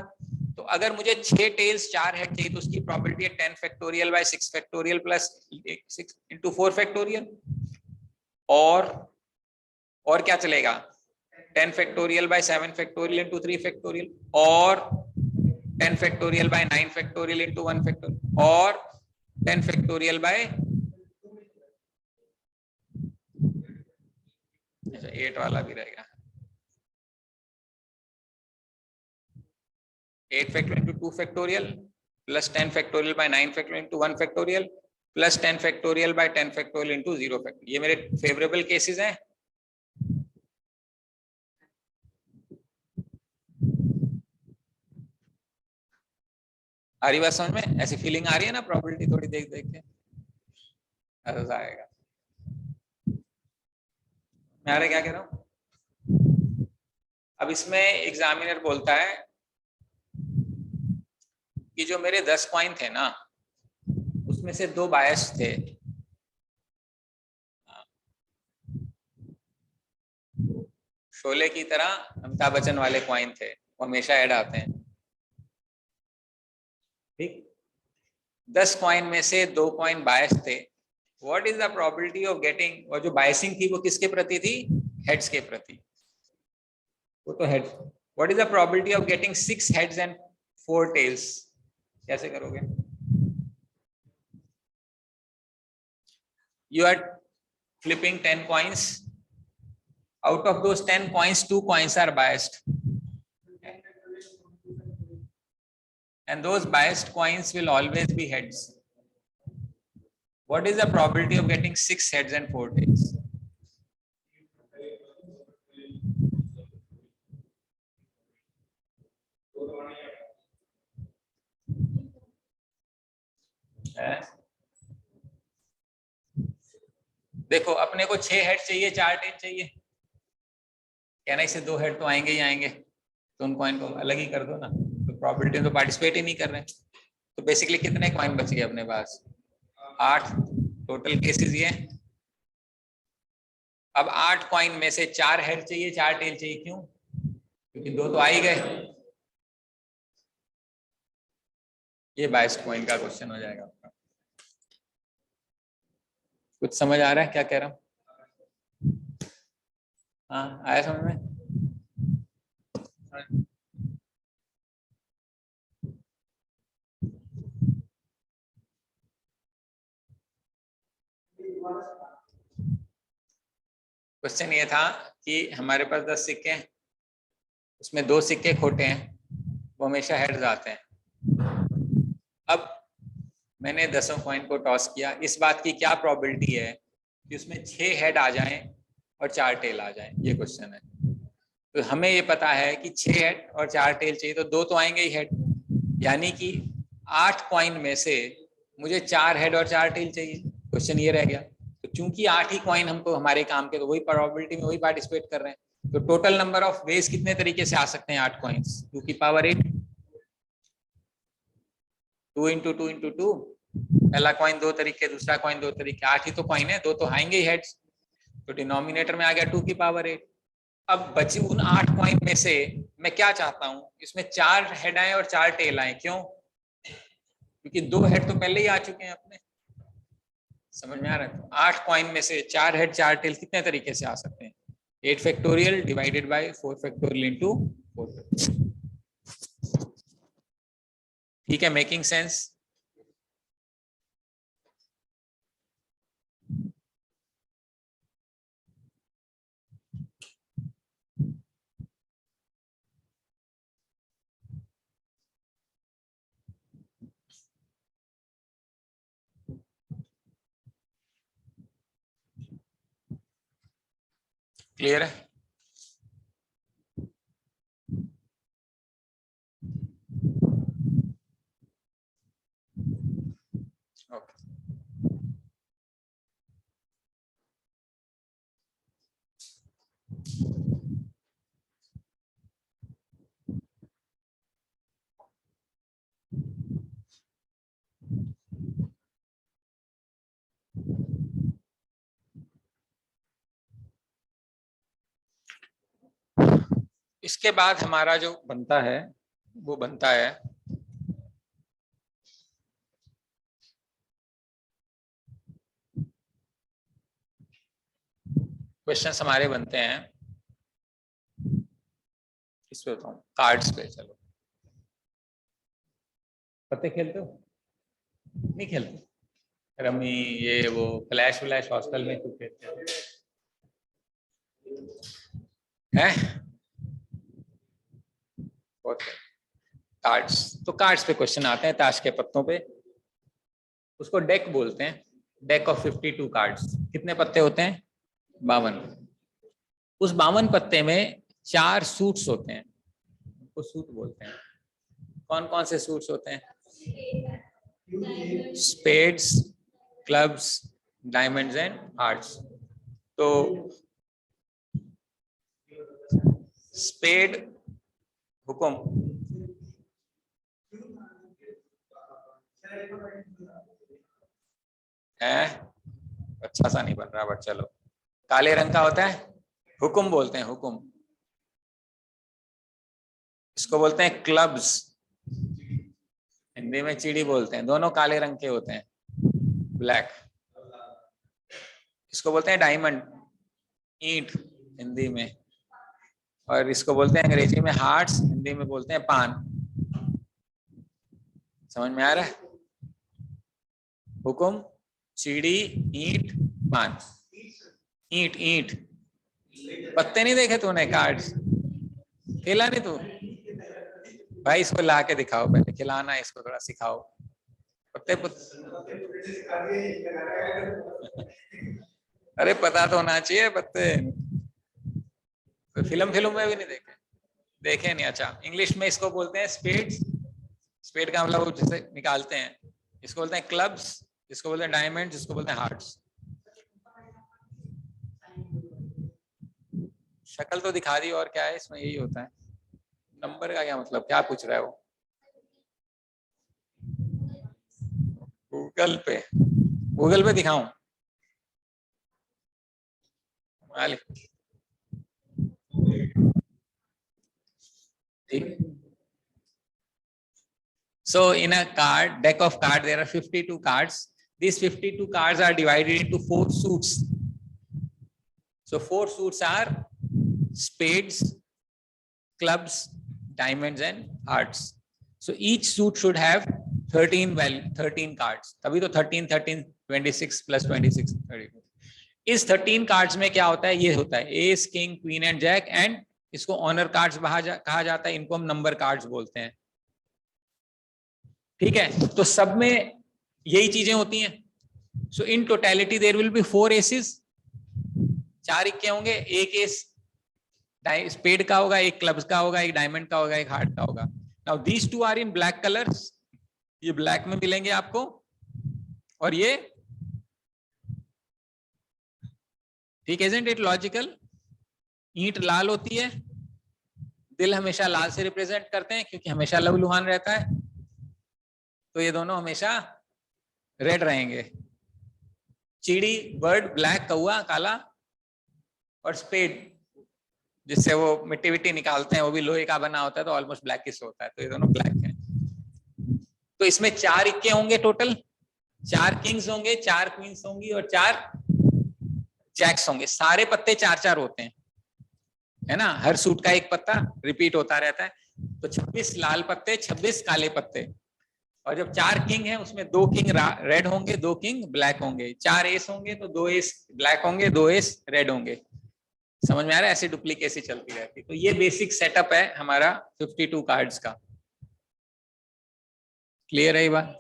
तो अगर मुझे 6 टेल्स 4 हेड चाहिए तो उसकी प्रोबेबिलिटी है 10 factorial by 6 factorial plus 6 into 4 factorial. और क्या चलेगा, 10 factorial by 7 factorial into 3 factorial, और 10 factorial by 9 factorial into 1 factorial, और 10 फैक्टोरियल बाय 8 वाला भी रहेगा, 8 factorial into 2 factorial plus 10 factorial by 9 factorial into 1 factorial plus 10 factorial by 10 factorial into 0 factorial. ये मेरे फेवरेबल केसेस हैं। आ रही बात समझ में? ऐसी फीलिंग आ रही है ना प्रोबेबिलिटी थोड़ी देख देख के, ऐसा आएगा। मैं आ रहा क्या कह रहा हूँ? अब इसमें एग्जामिनर बोलता है कि जो मेरे 10 कॉइन थे ना, उसमें से 2 बायस थे। शोले की तरह अमिताभ बच्चन वाले कॉइन थे, वो हमेशा ऐड आते हैं। ठीक, 10 कॉइन में से 2 कॉइन बायस थे। What is the probability of getting, और जो बायसिंग थी वो किसके प्रति थी? हेड्स के प्रति। वो तो head. What is the probability of getting 6 heads and 4 tails? कैसे करोगे? You are flipping 10 coins. Out of those 10 coins, 2 coins are biased. And those biased coins will always be heads. What is the probability of getting 6 heads and 4 tails? देखो, अपने को 6 head चाहिए, 4 tell चाहिए, कहना इसे 2 head तो आएंगे ही आएंगे, तो उन कॉइन को अलग ही कर दो ना। तो प्रोबेबिलिटी तो पार्टिसिपेट ही नहीं कर रहे। तो बेसिकली कितने कॉइन बच गए अपने पास? 8 टोटल केसेस ये। अब 8 कॉइन में से 4 हेड चाहिए, 4 टेल चाहिए। क्यों? क्योंकि 2 तो आ ही गए। ये बायस्ड कॉइन का क्वेश्चन हो जाएगा आपका। कुछ समझ आ रहा है क्या कह रहा हूँ? हाँ, आया समझ में? क्वेश्चन ये था कि हमारे पास 10 सिक्के हैं, उसमें 2 सिक्के खोटे हैं, वो हमेशा हेड्स आते हैं। अब मैंने 10 कॉइन को टॉस किया, इस बात की क्या प्रोबेबिलिटी है कि उसमें 6 हेड आ जाएं और 4 टेल आ जाएं? ये क्वेश्चन है। तो हमें ये पता है कि 6 हेड और 4 टेल चाहिए, तो 2 तो आएंगे ही हेड, यानी कि 8 कॉइन में से मुझे 4 हेड और 4 टेल चाहिए। क्वेश्चन ये रह गया। तो चूंकि 8 ही कॉइन हमको हमारे काम के, तो वही प्रोबेबिलिटी में वही पार्टिसिपेट कर रहे हैं। तो टोटल नंबर ऑफ वेज कितने तरीके से आ सकते हैं? 8 कॉइन्स, 2 की पावर 8, 2 इंटू 2 इंटू 2। पहला कॉइन 2 तरीके, दूसरा कॉइन 2 तरीके, 8 ही तो कॉइन है, 2 तो आएंगे ही हेड्स। तो डिनोमिनेटर में आ गया 2 की पावर 8। अब बची उन 8 कॉइन में से मैं क्या चाहता हूं? इसमें 4 हेड आए और 4 टेल आए। क्यों? क्योंकि 2 हेड तो पहले ही आ चुके हैं अपने। समझ में आ रहा है? तो 8 कॉइन में से 4 हेड 4 टेल कितने तरीके से आ सकते हैं? 8 factorial divided bye 4 factorial into 4। ठीक है, मेकिंग सेंस? क्लियर है? ओके। इसके बाद हमारा जो बनता है वो बनता है क्वेश्चंस हमारे बनते हैं इस पे बताऊं, कार्ड्स पे। चलो, पत्ते खेलते हो? नहीं खेलते? रमी ये वो फ्लैश व्लैश हॉस्टल में क्यों खेलते हैं? कार्ड्स, तो कार्ड्स पे क्वेश्चन आते हैं, ताश के पत्तों पे। उसको डेक बोलते हैं, डेक ऑफ 52 कार्ड्स। कितने पत्ते होते हैं? 52। उस 52 पत्ते में 4 सूट्स होते हैं, उनको सूट बोलते हैं। कौन कौन से सूट्स होते हैं? Spades, clubs, diamonds and hearts. तो स्पेड, हुकुम, है अच्छा सा नहीं बन रहा, बट चलो। काले रंग का होता है, हुकुम बोलते हैं, हुकुम। इसको बोलते हैं क्लब्स, हिंदी में चिड़ी बोलते हैं। दोनों काले रंग के होते हैं, ब्लैक। इसको बोलते हैं डायमंड, ईंट हिंदी में। और इसको बोलते हैं अंग्रेजी में हार्ट्स, हिंदी में बोलते हैं पान। समझ में आ रहा है? हुकुम, चिड़ी, ईंट, पान। ईंट, ईंट। पत्ते नहीं देखे तूने? कार्ड्स खेला नहीं तू? भाई इसको ला के दिखाओ, पहले खिलाना, इसको थोड़ा सिखाओ। पत्ते अरे पता तो होना चाहिए पत्ते। तो फिल्म में भी नहीं देखे? देखे नहीं? अच्छा, इंग्लिश में इसको बोलते हैं स्पेड्स। स्पेड का मतलब वो जिसे निकालते हैं। इसको बोलते हैं क्लब्स, इसको बोलते हैं डायमंड्स, इसको बोलते हैं हार्ट्स। शक्ल तो दिखा दी, और क्या है इसमें? यही होता है। नंबर का क्या मतलब? क्या पूछ रहा है वो? गूगल पे, गूगल पे दिखाऊं? So in a card, deck of cards, there are 52 cards. These 52 cards are divided into 4 suits. So 4 suits are spades, clubs, diamonds and hearts. So each suit should have 13 cards. तभी तो 13, 13, 26 plus 26, 32. इस 13 cards में क्या होता है? ये होता है ace, king, queen and jack, and इसको ऑनर कार्ड्स कहा जाता है। इनको हम नंबर कार्ड्स बोलते हैं। ठीक है, तो सब में यही चीजें होती हैं। So in totality there will be 4 aces, 4 इक्के होंगे। एक एस स्पेड का होगा, एक क्लब्स का होगा, एक डायमंड का होगा, एक हार्ट का होगा। Now these two are in black colours, ये ब्लैक में मिलेंगे आपको। और ये, ठीक है, इजंट इट लॉजिकल? ईंट लाल होती है, दिल हमेशा लाल से रिप्रेजेंट करते हैं क्योंकि हमेशा लहूलुहान रहता है। तो ये दोनों हमेशा रेड रहेंगे। चिड़ी, बर्ड, ब्लैक, कौआ काला। और स्पेड जिससे वो मिट्टी विट्टी निकालते हैं, वो भी लोहे का बना होता है, तो ऑलमोस्ट ब्लैकिश होता है। तो ये दोनों ब्लैक हैं। तो इसमें 4 इक्के होंगे टोटल, 4 किंग्स होंगे, 4 क्वींस होंगी और 4 जैक्स होंगे। सारे पत्ते 4-4 होते हैं, है ना? हर सूट का एक पत्ता रिपीट होता रहता है। तो 26 लाल पत्ते, 26 काले पत्ते। और जब 4 किंग हैं, उसमें 2 किंग रेड होंगे, 2 किंग ब्लैक होंगे। 4 एस होंगे तो 2 एस ब्लैक होंगे, 2 एस रेड होंगे। समझ में आ रहा है? ऐसी डुप्लीकेसी चलती रहती। तो ये बेसिक सेटअप है हमारा 52 कार्ड्स का। क्लियर है ये बात?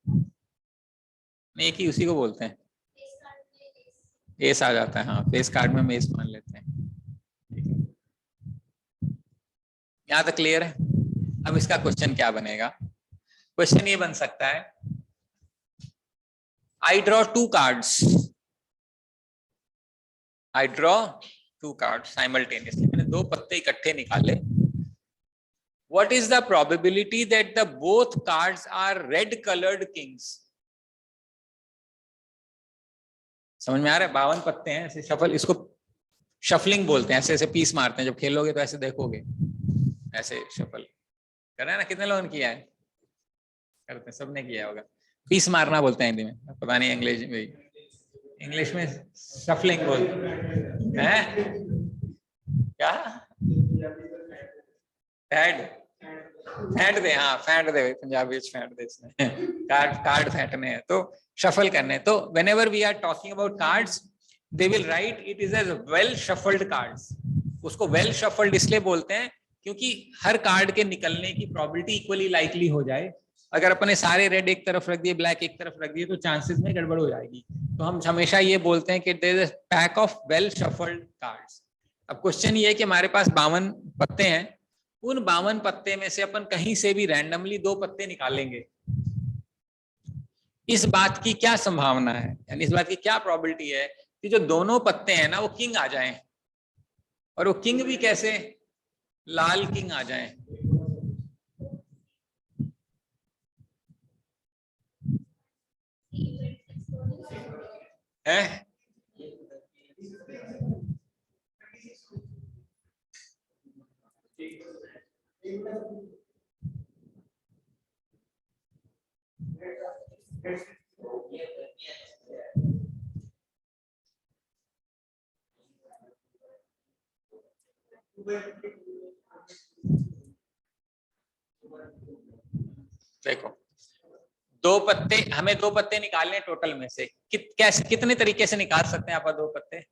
नहीं, एक ही उसी को बोलते हैं, एस आ जाता है। हाँ, फेस कार्ड में हम एस मान लेते हैं। यहाँ तक क्लियर है? अब इसका क्वेश्चन क्या बनेगा? क्वेश्चन ये बन सकता है, I draw 2 cards, I draw 2 cards simultaneously. मैंने 2 पत्ते इकट्ठे निकाले। What is the probability that the both cards are red colored kings? समझ में आ रहा है? 52 पत्ते हैं, ऐसे शफल, इसको शफलिंग बोलते हैं, ऐसे ऐसे पीस मारते हैं, जब खेलोगे तो ऐसे देखोगे, ऐसे शफल कर रहे हैं ना, कितने लोगों ने किया है, करते हैं, सबने किया होगा। पीस मारना बोलते हैं हिंदी में, पता नहीं इंग्लिश में शफलिंग बोलते हैं क्या, फैड, फेंट दे, हाँ फेंट दे, पंजाबी फेंट दे, इसने कार्ड कार्ड फेंटने हैं तो शफल करने। तो whenever we are talking about cards they will write it is as well shuffled cards। उसको well shuffled इसलिए बोलते हैं क्योंकि हर कार्ड के निकलने की प्रोबेबिलिटी इक्वली लाइकली हो जाए। अगर अपने सारे रेड एक तरफ रख दिए, ब्लैक एक तरफ रख दिए, तो चांसेस में गड़बड़ हो जाएगी। तो हम हमेशा ये बोलते हैं कि there is a pack of well shuffled cards. अब क्वेश्चन ये है कि हमारे पास 52 पत्ते हैं, उन 52 पत्ते में से अपन कहीं से भी रैंडमली 2 पत्ते निकालेंगे, इस बात की क्या संभावना है, यानी इस बात की क्या प्रोबेबिलिटी है कि जो दोनों पत्ते हैं ना वो किंग आ जाएं, और वो किंग भी कैसे, लाल किंग आ जाएं। है देखो, 2 पत्ते, हमें 2 पत्ते निकालने टोटल में से, कैसे कितने तरीके से निकाल सकते हैं आप 2 पत्ते,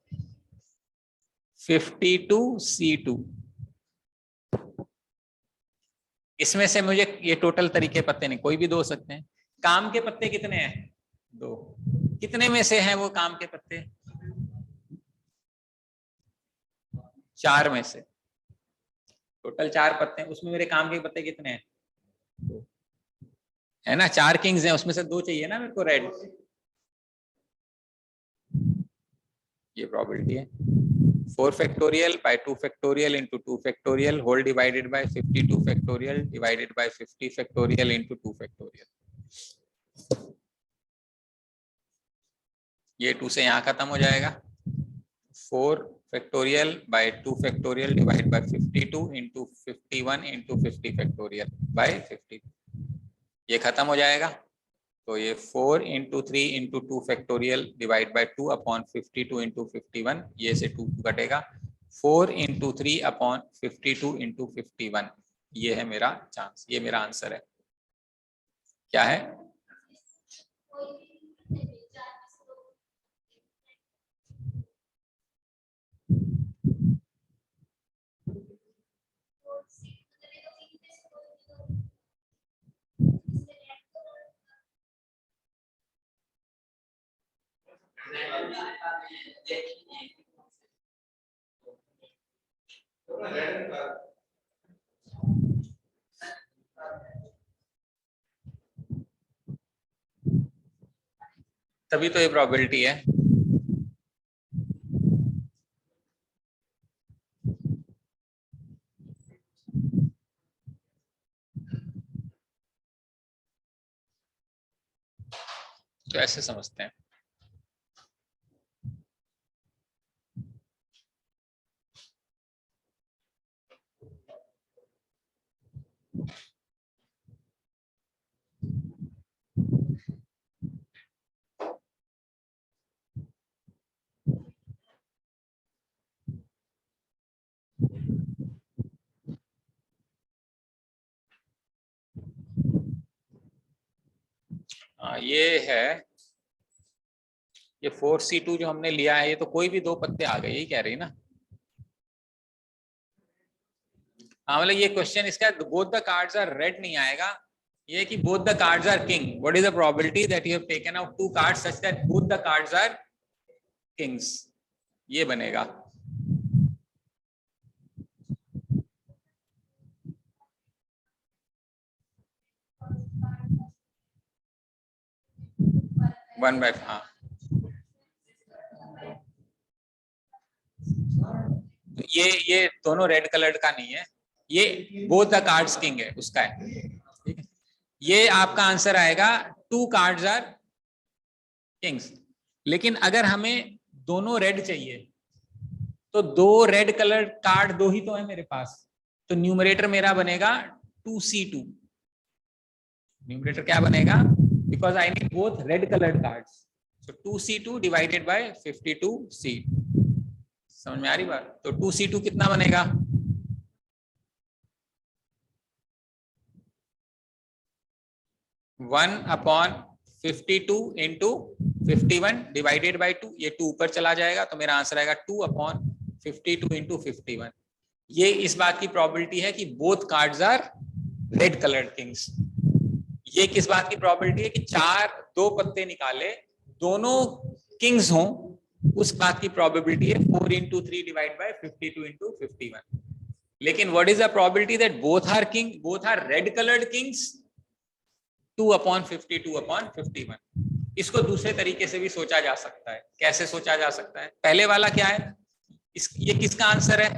52 C2, इसमें से मुझे ये टोटल तरीके पत्ते नहीं, कोई भी 2 हो सकते हैं। काम के पत्ते कितने हैं, 2, कितने में से हैं वो काम के पत्ते, 4 में से, टोटल 4 पत्ते हैं, उसमें मेरे काम के पत्ते कितने हैं, 2 है ना, 4 किंग्स हैं, उसमें से 2 चाहिए ना मेरे को रेड, ये प्रोबेबिलिटी है। 4 factorial by 2 factorial into 2 factorial whole divided by 52 factorial divided by 50 factorial into 2 factorial. ये 2 से यहाँ खत्म हो जाएगा, 4 फैक्टोरियल by 2 फैक्टोरियल divide by 52 into 51 into 50 factorial by 50, ये खत्म हो जाएगा। तो ये 4 into 3 into 2 फैक्टोरियल डिवाइड बाय 2 अपॉन 52 into 51, ये से 2 कटेगा, 4 into 3 अपॉन 52 into 51, ये है मेरा चांस, ये मेरा आंसर है। क्या है, तभी तो ये प्रोबेबिलिटी है। तो ऐसे समझते हैं। ये है, ये 4C2 जो हमने लिया है, ये तो कोई भी 2 पत्ते आ गए, यही कह रही ना। हाँ मतलब ये क्वेश्चन इसका both the cards are red नहीं आएगा, ये कि both the cards are king, what is the probability that you have taken out 2 cards such that both the cards are kings, ये बनेगा। वन बाय, हाँ ये दोनों रेड कलर का नहीं है, ये बोथ द कार्ड्स किंग है, उसका है, ठीक है। ये आपका आंसर आएगा 2 कार्ड्स आर किंग्स। लेकिन अगर हमें दोनों रेड चाहिए, तो दो रेड कलर कार्ड, दो ही तो है मेरे पास, तो न्यूमरेटर मेरा बनेगा 2C2। न्यूमरेटर क्या बनेगा, because I need both red coloured cards, so 2C2 divided by 52C। समझ में आ रही बात? तो 2C2 कितना बनेगा, 1/52 इंटू 51 डिवाइडेड बाई 2, ये 2 ऊपर चला जाएगा तो मेरा आंसर आएगा 2/52 इंटू 51। ये इस बात की प्रोबेबिलिटी है कि both cards are red coloured kings. ये किस बात की प्रोबेबिलिटी है कि दो पत्ते निकाले, दोनों किंग्स हों, उस बात की प्रोबेबिलिटी है 4 इंटू 3 डिवाइड बाई 52 इंटू 51। लेकिन what is the probability that both are red coloured kings, 2/52/51। इसको दूसरे तरीके से भी सोचा जा सकता है। कैसे सोचा जा सकता है? पहले वाला क्या है, ये किसका आंसर है,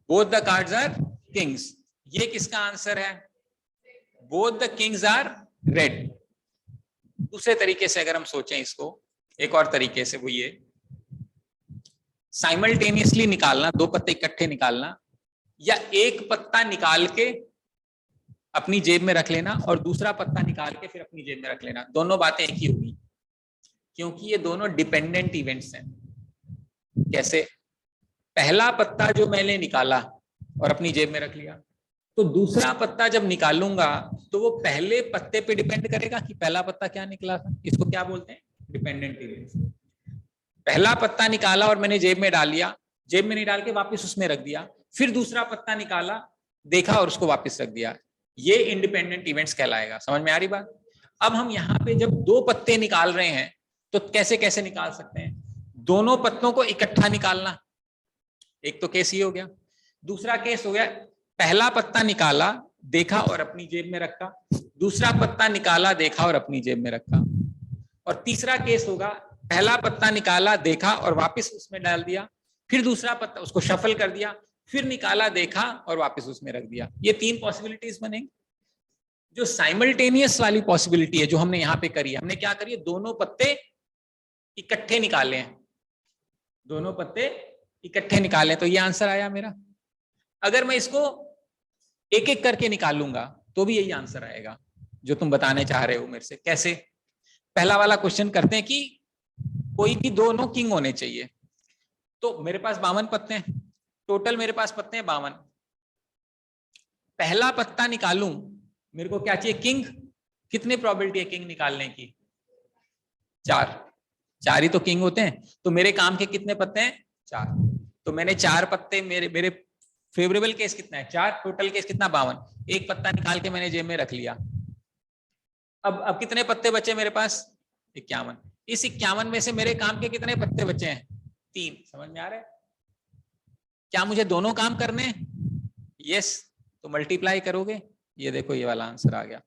both the cards are kings. ये किसका आंसर है, both the kings are red. दूसरे तरीके से अगर हम सोचें इसको, एक और तरीके से, वो ये साइमल्टेनियसली निकालना, दो पत्ते इकट्ठे निकालना, या एक पत्ता निकाल के अपनी जेब में रख लेना और दूसरा पत्ता निकाल के फिर अपनी जेब में रख लेना, दोनों बातें एक ही होगी, क्योंकि ये दोनों डिपेंडेंट इवेंट्स हैं। कैसे? पहला पत्ता जो मैंने निकाला और अपनी जेब में रख लिया, तो दूसरा पत्ता जब निकालूंगा तो वो पहले पत्ते पे डिपेंड करेगा कि पहला पत्ता क्या निकला था। इसको क्या बोलते हैं, डिपेंडेंट इवेंट्स। पहला पत्ता निकाला और मैंने जेब में डाल लिया, जेब में नहीं डाल के वापस उसमें रख दिया, फिर दूसरा पत्ता निकाला, देखा और उसको वापस रख दिया, ये इंडिपेंडेंट इवेंट्स कहलाएगा। समझ में आ रही बात? अब हम यहाँ पे जब दो पत्ते निकाल रहे हैं तो कैसे कैसे निकाल सकते हैं, दोनों पत्तों को इकट्ठा निकालना, एक तो केस ये हो गया। दूसरा केस हो गया, पहला पत्ता निकाला, देखा और अपनी जेब में रखा, दूसरा पत्ता निकाला, देखा और अपनी जेब में रखा। और तीसरा केस होगा, पहला पत्ता निकाला, देखा और वापस उसमें डाल दिया, फिर दूसरा पत्ता उसको शफल कर दिया, फिर निकाला, देखा और वापस उसमें रख दिया। ये तीन पॉसिबिलिटीज बनेंगी। जो साइमल्टेनियस वाली पॉसिबिलिटी है जो हमने यहाँ पे करी है, हमने क्या करी है, दोनों पत्ते इकट्ठे निकाले हैं, दोनों पत्ते इकट्ठे निकाले, तो ये आंसर आया मेरा। अगर मैं इसको एक एक करके निकालूंगा तो भी यही आंसर आएगा जो तुम बताने चाह रहे हो मेरे से। कैसे? पहला वाला क्वेश्चन करते हैं कि कोई भी दोनों किंग होने चाहिए। तो मेरे पास 52 पत्ते हैं, टोटल मेरे पास पत्ते हैं 52। पहला पत्ता निकालूं, मेरे को क्या चाहिए, किंग। कितनी प्रोबेबिलिटी है किंग निकालने की, 4 ही तो किंग होते हैं। तो मेरे काम के कितने पत्ते हैं, 4। तो मैंने 4 पत्ते, मेरे फेवरेबल केस कितना है, 4, टोटल केस कितना, 52। एक पत्ता निकाल के मैंने जेब में रख लिया। अब कितने पत्ते बचे मेरे पास, 51। इस 51 में से मेरे काम के कितने पत्ते बचे हैं, 3। समझ में आ रहा है? क्या मुझे दोनों काम करने हैं? यस। तो मल्टीप्लाई करोगे, ये देखो ये वाला आंसर आ गया,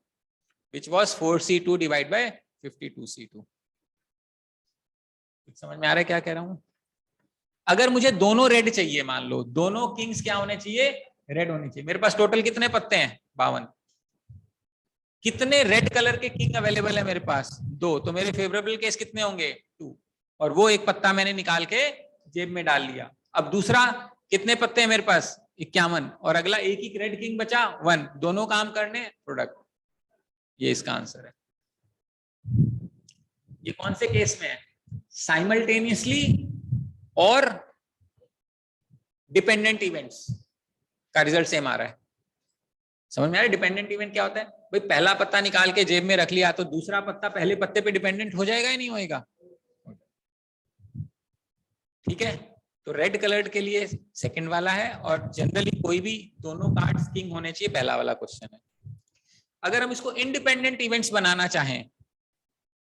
which was 4C2 divide by 52C2। समझ में आ रहा है क्या कह रहा हूं? अगर मुझे दोनों रेड चाहिए, मान लो दोनों किंग्स क्या होने चाहिए, रेड होने चाहिए। मेरे पास टोटल कितने पत्ते हैं, 52। कितने रेड कलर के किंग अवेलेबल है मेरे पास, 2। तो मेरे फेवरेबल केस कितने होंगे, 2। और वो एक पत्ता मैंने निकाल के जेब में डाल लिया। अब दूसरा, कितने पत्ते हैं मेरे पास, 51। और अगला एक ही रेड किंग बचा, 1। दोनों काम करने, प्रोडक्ट। ये इसका आंसर है। ये कौन से केस में है, साइमल्टेनियसली और डिपेंडेंट इवेंट्स का रिजल्ट सेम आ रहा है। समझ में आ रहा है? डिपेंडेंट इवेंट क्या होता है भाई, पहला पत्ता निकाल के जेब में रख लिया तो दूसरा पत्ता पहले पत्ते पे डिपेंडेंट हो जाएगा या नहीं होएगा? ठीक है। तो रेड कलर्ड के लिए सेकंड वाला है, और जनरली कोई भी दोनों कार्ड्स किंग होने चाहिए, पहला वाला क्वेश्चन है। अगर हम इसको इंडिपेंडेंट इवेंट्स बनाना चाहें,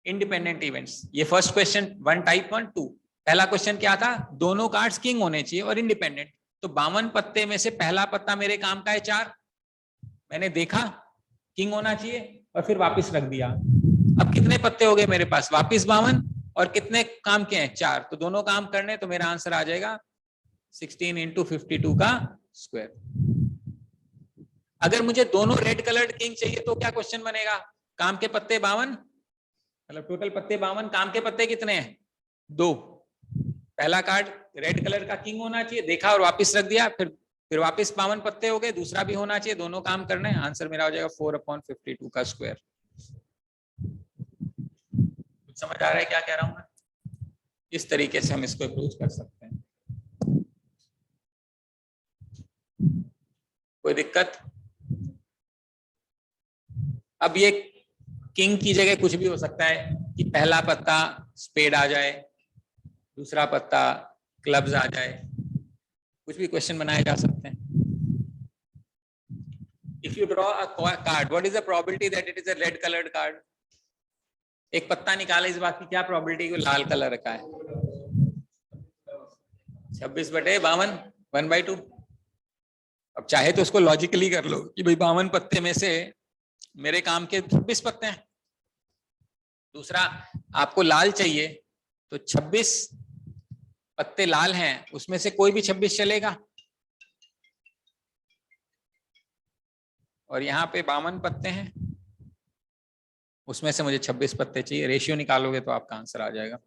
इंडिपेंडेंट इवेंट्स, ये फर्स्ट क्वेश्चन 1 टाइप 1 2। पहला क्वेश्चन क्या था, दोनों कार्ड्स किंग होने चाहिए और इंडिपेंडेंट। तो 52 पत्ते में से पहला पत्ता मेरे काम का है 4, मैंने देखा किंग होना चाहिए और फिर वापस रख दिया। अब कितने पत्ते हो गए मेरे पास, वापस 52, और कितने काम के हैं, 4। तो दोनों काम करने, तो मेरा आंसर आ जाएगा 16 इंटू 52 का स्क्वायर। अगर मुझे दोनों रेड कलर्ड किंग चाहिए तो क्या क्वेश्चन बनेगा, काम के पत्ते 52, मतलब टोटल पत्ते 52, काम के पत्ते कितने हैं दो, पहला कार्ड रेड कलर का किंग होना चाहिए, देखा और वापस रख दिया, फिर वापस 52 पत्ते हो गए, दूसरा भी होना चाहिए, दोनों काम करने, आंसर मेरा हो जाएगा 4/52 का स्क्वायर। कुछ समझ आ रहा है क्या कह रहा हूं मैं? इस तरीके से हम इसको अप्रोच कर सकते हैं। कोई दिक्कत? अब ये किंग की जगह कुछ भी हो सकता है कि पहला पत्ता स्पेड आ जाए, दूसरा पत्ता क्लब्स आ जाए, कुछ भी क्वेश्चन बनाए जा सकते हैं। If you draw a card, what is the probability that it is a red colored card? एक पत्ता निकाला, इस बात की क्या प्रोबेबिलिटी को लाल कलर रखा है? 26/52, 1/2। अब चाहे तो उसको लॉजिकली कर लो कि भाई 52 पत्ते में से मेरे काम के 26 पत्ते हैं। दूसरा, आपको लाल चाहिए तो 26 पत्ते लाल हैं, उसमें से कोई भी 26 चलेगा, और यहाँ पे 52 पत्ते हैं, उसमें से मुझे 26 पत्ते चाहिए। रेशियो निकालोगे तो आपका आंसर आ जाएगा।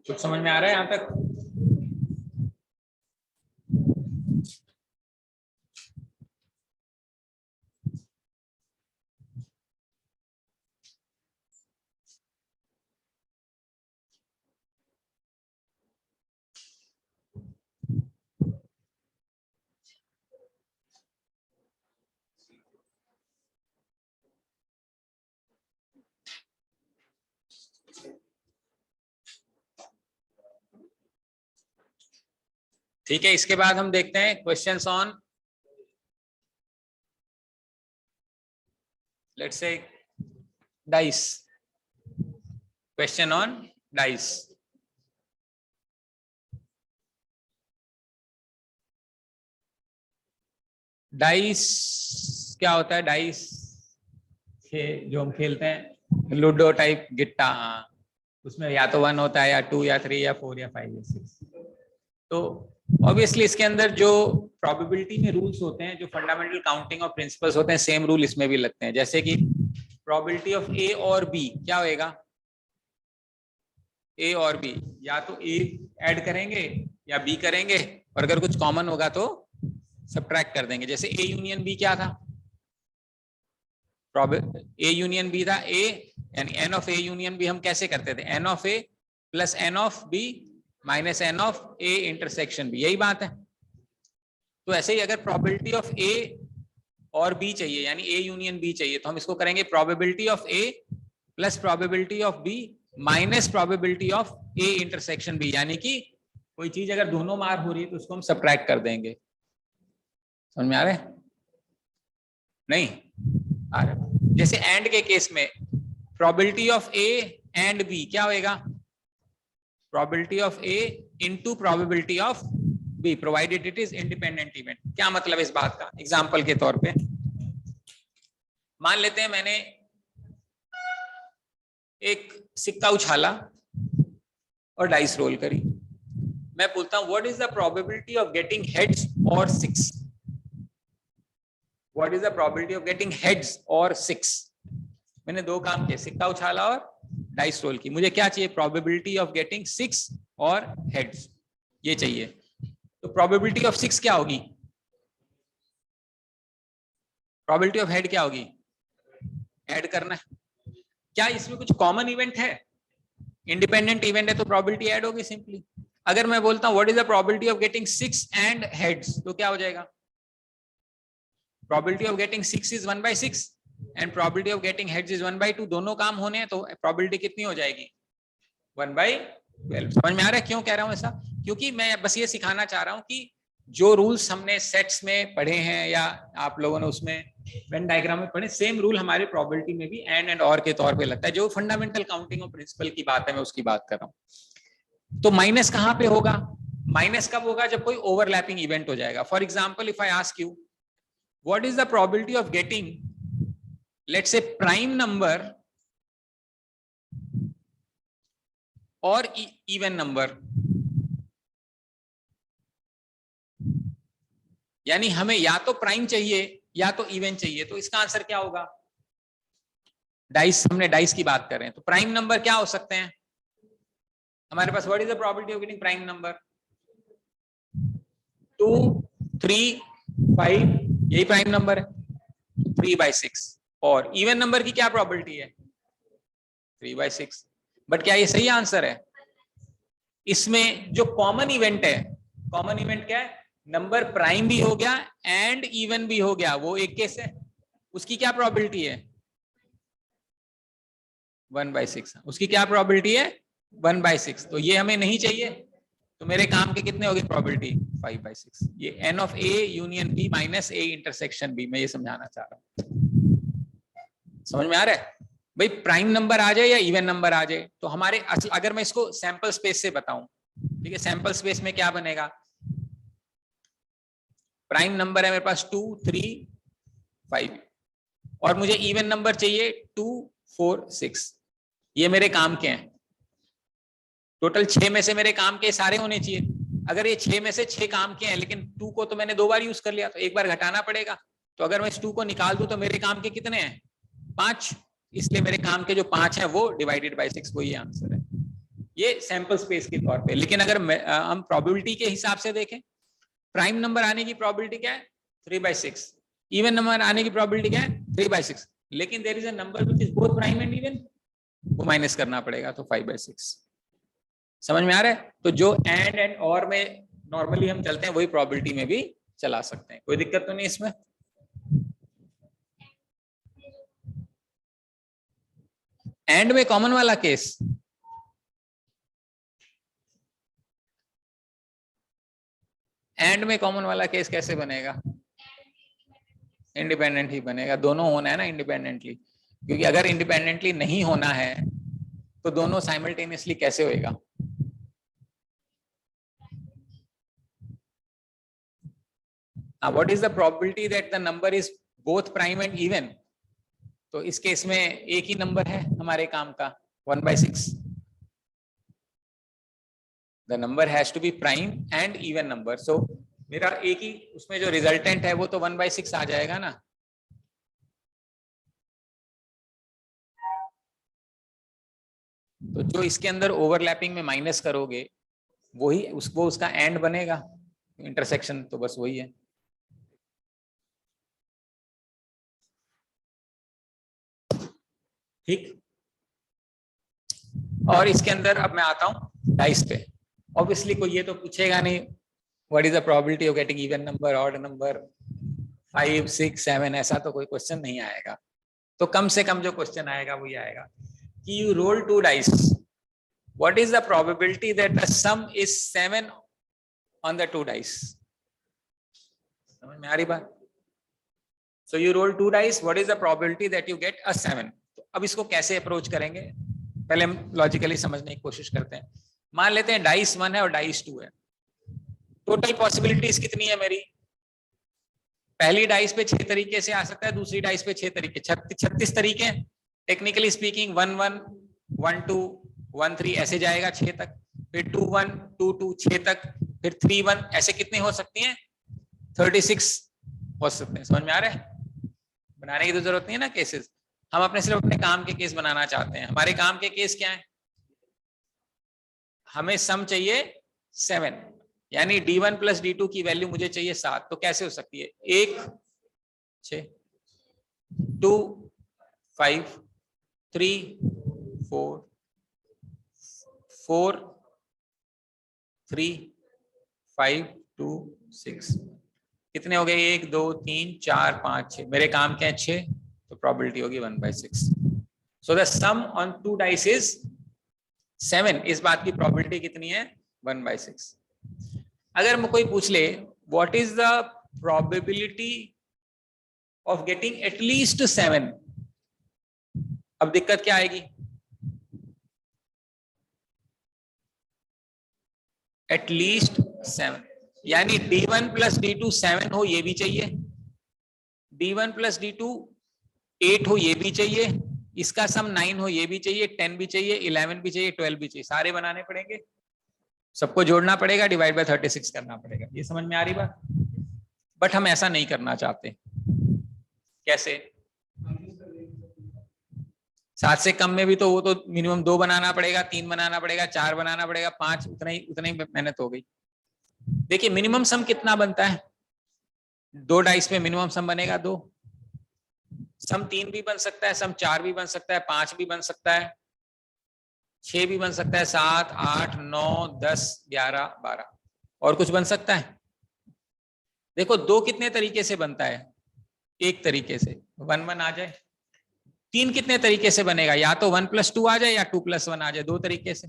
कुछ समझ में आ रहा है यहां तक? ठीक है, इसके बाद हम देखते हैं questions on, let's say dice. Question on dice. Dice क्या होता है? डाइस जो हम खेलते हैं लूडो टाइप गिट्टा, उसमें या तो 1 होता है, या 2 या 3 या 4 या 5 या 6। तो ऑब्वियसली इसके अंदर जो प्रोबेबिलिटी में रूल्स होते हैं, जो फंडामेंटल काउंटिंग और प्रिंसिपल्स होते हैं, सेम रूल इसमें भी लगते हैं। जैसे कि प्रोबेबिलिटी ऑफ ए और बी क्या होएगा? ए और बी, या तो ए ऐड करेंगे या बी करेंगे, और अगर कुछ कॉमन होगा तो सब्ट्रैक्ट कर देंगे। जैसे ए यूनियन बी क्या था? ए यूनियन बी था ए, यानी n of A union B हम कैसे करते थे? N of A plus n of B minus n of A intersection B, यही बात है। तो ऐसे ही अगर प्रोबेबिलिटी ऑफ ए और बी चाहिए, यानी ए यूनियन बी चाहिए, तो हम इसको करेंगे probability of A plus probability of B minus probability of A intersection B, यानी कि कोई चीज अगर दोनों मार हो रही है तो उसको हम सब्ट्रैक्ट कर देंगे। समझ में आ रहा है? नहीं आ रहा? जैसे एंड के केस में probability of A and B क्या होएगा? Probability of A into probability of B provided it is independent event. क्या मतलब इस बात का? एग्जांपल के तौर पे मान लेते हैं मैंने एक सिक्का उछाला और डाइस रोल करी। मैं बोलता हूं what is the probability of getting heads और 6? What is the probability of getting heads और 6? मैंने दो काम किए, सिक्का उछाला और डाइस रोल की। मुझे क्या चाहिए? प्रोबेबिलिटी ऑफ गेटिंग 6 और हेड्स, ये चाहिए। तो प्रोबेबिलिटी ऑफ 6 क्या होगी? प्रोबेबिलिटी ऑफ हेड क्या होगी? ऐड करना है। क्या इसमें कुछ कॉमन इवेंट है? इंडिपेंडेंट इवेंट है तो प्रोबेबिलिटी ऐड होगी सिंपली। अगर मैं बोलता हूं what is the probability of getting 6 and heads, तो क्या हो जाएगा? Probability of getting 6 is 1/6 and probability of getting heads is 1/2। दोनों काम होने हैं तो प्रोबेबिलिटी कितनी हो जाएगी? 1/12। समझ में आ रहा है क्यों कह रहा हूं ऐसा? क्योंकि मैं बस ये सिखाना चाह रहा हूं कि जो रूल्स हमने सेट्स में पढ़े हैं या आप लोगों ने उसमें वेन डायग्राम में पढ़े, सेम रूल हमारे प्रोबेबिलिटी में भी एंड और के तौर पे लगता है। जो फंडामेंटल काउंटिंग और प्रिंसिपल की बात है मैं उसकी बात कर रहा हूं। तो माइनस कहां पे होगा? माइनस कब होगा? जब कोई ओवरलैपिंग इवेंट हो जाएगा। For example if I ask you what is the probability of getting let's say prime number और इवन नंबर, यानी हमें या तो प्राइम चाहिए या तो इवन चाहिए, तो इसका आंसर क्या होगा? डाइस, हमने डाइस की बात कर रहे हैं, तो प्राइम नंबर क्या हो सकते हैं हमारे पास? What is the probability of getting prime number? 2, 3, 5, यही प्राइम नंबर है, 3/6। और इवन नंबर की क्या प्रोबेबिलिटी है? 3/6। बट क्या ये सही आंसर है? इसमें जो कॉमन इवेंट है, कॉमन इवेंट क्या है? नंबर प्राइम भी हो गया एंड इवन भी हो गया, वो एक केस है। उसकी क्या प्रोबेबिलिटी है? 1/6। उसकी क्या प्रोबेबिलिटी है? 1/6। तो ये हमें नहीं चाहिए, तो मेरे काम के कितने होगी प्रोबेबिलिटी? 5/6। ये n of a union b minus a intersection b, मैं ये समझाना चाह रहा हूं। समझ में आ रहा है? भाई प्राइम नंबर आ जाए या इवन नंबर आ जाए, तो हमारे अगर मैं इसको सैंपल स्पेस से बताऊं, ठीक है, सैंपल स्पेस में क्या बनेगा? प्राइम नंबर है मेरे पास 2, 3, 5 और मुझे इवन नंबर चाहिए 2, 4, 6। ये मेरे काम के हैं। टोटल 6 में से मेरे काम के सारे होने चाहिए। अगर ये 6 में से 6 काम के हैं, लेकिन 2 को तो मैंने 2 बार यूज कर लिया, तो एक बार घटाना पड़ेगा। तो अगर मैं इस 2 को निकाल दूं तो मेरे काम के कितने हैं? 5। इसलिए मेरे काम के जो 5 हैं वो डिवाइडेड बाय 6, वही आंसर है। ये सैंपल स्पेस के तौर पे। लेकिन अगर हम प्रोबेबिलिटी के हिसाब से देखें, प्राइम नंबर आने की प्रोबेबिलिटी क्या है? 3/6। इवन नंबर आने की प्रोबेबिलिटी क्या है? 3/6। लेकिन there is a number which is both prime and even, वो माइनस करना पड़ेगा, तो 5/6। समझ में आ रहा है? तो जो एंड और में नॉर्मली हम चलते हैं वही प्रोबेबिलिटी में भी चला सकते हैं। कोई दिक्कत तो नहीं इसमें? एंड में कॉमन वाला केस, एंड में कॉमन वाला केस कैसे बनेगा? इंडिपेंडेंट ही बनेगा। दोनों होना है ना इंडिपेंडेंटली, क्योंकि अगर इंडिपेंडेंटली नहीं होना है तो दोनों साइमल्टेनियसली कैसे होएगा? What is the probability that the number is both prime and even? तो इस केस में एक ही नंबर है हमारे काम का, 1/6। The number has to be prime and even number. So मेरा एक ही उसमें जो रिजल्टेंट है वो तो 1/6 आ जाएगा ना। तो जो इसके अंदर ओवरलैपिंग में माइनस करोगे वही वो उसका एंड बनेगा, इंटरसेक्शन तो बस वही है। ठीक। और इसके अंदर अब मैं आता हूं डाइस पे। ऑब्वियसली कोई ये तो पूछेगा नहीं what is the probability of getting even number, odd number, 5, 6, 7, ऐसा तो कोई क्वेश्चन नहीं आएगा। तो कम से कम जो क्वेश्चन आएगा वही आएगा कि you roll 2 dice, what is the probability that the sum is 7 on the 2 dice? समझ में आ रही बात? So you roll 2 dice, what is the probability that you get a 7? तो अब इसको कैसे अप्रोच करेंगे, पहले हम लॉजिकली समझने की कोशिश करते हैं। मान लेते हैं डाइस 1 है और डाइस 2 है। टोटल पॉसिबिलिटीज कितनी है मेरी? पहली डाइस पे 6 तरीके से आ सकता है, दूसरी डाइस पे 6 तरीके, 36 तरीके। टेक्निकली स्पीकिंग 1, 1, 1, 2, 1, 3 ऐसे जाएगा 6 तक, फिर 2, 1, 2, 2 6 तक, फिर 3, 1, ऐसे कितनी हो सकती हैं? 36 हो सकते हैं। समझ में आ रहा है? बनाने की तो जरूरत नहीं है ना केसेस, हम अपने सिर्फ अपने काम के केस बनाना चाहते हैं। हमारे काम के केस क्या है? हमें सम चाहिए 7, यानी D1 प्लस D2 की वैल्यू मुझे चाहिए 7। तो कैसे हो सकती है? 1, 6, 2, 5, 3, 4, 4, 3, 5, 2, 6। कितने हो गए? 1, 2, 3, 4, 5, 6। मेरे काम के हैं 6, तो प्रोबेबिलिटी होगी 1/6। So the sum on 2 dice is 7। इस बात की प्रोबेबिलिटी कितनी है? 1/6। अगर मैं कोई पूछ ले what is the probability of getting at least 7। अब दिक्कत क्या आएगी? एटलीस्ट 7, यानी D1 प्लस D2 7 हो ये भी चाहिए, D1 प्लस D2 8 हो ये भी चाहिए, इसका सम 9 हो ये भी चाहिए, 10 भी चाहिए, 11 भी चाहिए, 12 भी चाहिए, सारे बनाने पड़ेंगे, सबको जोड़ना पड़ेगा, डिवाइड बाय 36 करना पड़ेगा। ये समझ में आ रही बात? बट हम ऐसा नहीं करना चाहते। कैसे? 7 से कम में भी तो वो तो मिनिमम 2 बनाना पड़ेगा, 3 बनाना पड़ेगा, 4 बनाना पड़ेगा, 5, उतना ही मेहनत हो गई। देखिए मिनिमम सम कितना बनता है? 2 डाइस पे मिनिमम सम बनेगा 2। सम 3 भी बन सकता है, सम 4 भी बन सकता है, 5 भी बन सकता है, 6 भी बन सकता है, 7, 8, 9, 10, 11, 12, और कुछ बन सकता है? देखो 2 कितने तरीके से बनता है? एक तरीके से 1 1 आ जाए। 3 कितने तरीके से बनेगा? या तो 1 + 2 आ जाए या 2 + 1 आ जाए, 2 तरीके से।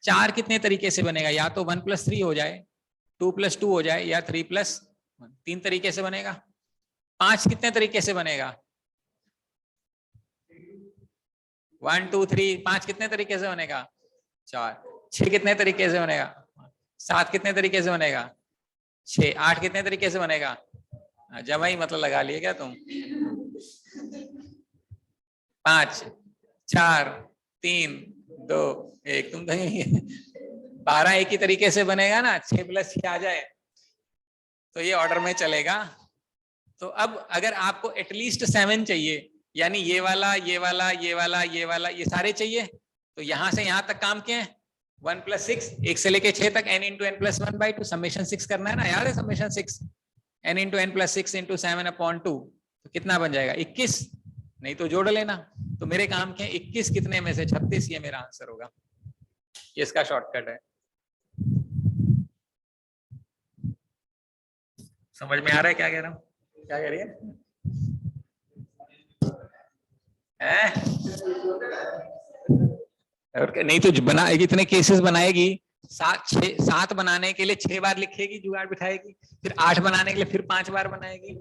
4 कितने तरीके से बनेगा? या तो 1 + 3 हो जाए, 2 + 2 हो जाए, या 3 + 1, 3 तरीके से बनेगा। 5 कितने तरीके से बनेगा? 1 2 3, 5 कितने तरीके से बनेगा? 4। 6 कितने तरीके से बनेगा? 7 कितने तरीके से बनेगा? 6। 8 कितने तरीके से बनेगा? जमा ही मतलब लगा लिए क्या तुम? 5 4 3 2 1, तुम तो 12 एक ही तरीके से बनेगा ना, 6 + 6 आ जाए तो ये ऑर्डर में चलेगा। तो अब अगर आपको एटलीस्ट 7 चाहिए, यानी ये वाला, ये वाला, ये वाला, ये वाला, ये सारे चाहिए, तो यहां से यहां तक काम क्या है? 1 + 6, 1 से लेके 6 तक, n × n + 1/2, समेशन 6 करना है ना, याद है समेशन 6, n × n + 6 × 7/2, तो कितना बन जाएगा? 21। नहीं तो जोड़ लेना। तो मेरे काम के 21 कितने में से 36, ये मेरा आंसर होगा। ये इसका शॉर्टकट है। समझ में आ रहा है क्या कह रहा हूँ? क्या कह रही है? और नहीं तो बनाएगी, इतने केसेस बनाएगी, 7 बनाने के लिए 6 बार लिखेगी, जुगाड़ बिठाएगी, फिर 8 बनाने के लिए फिर 5 बार बनाएगी।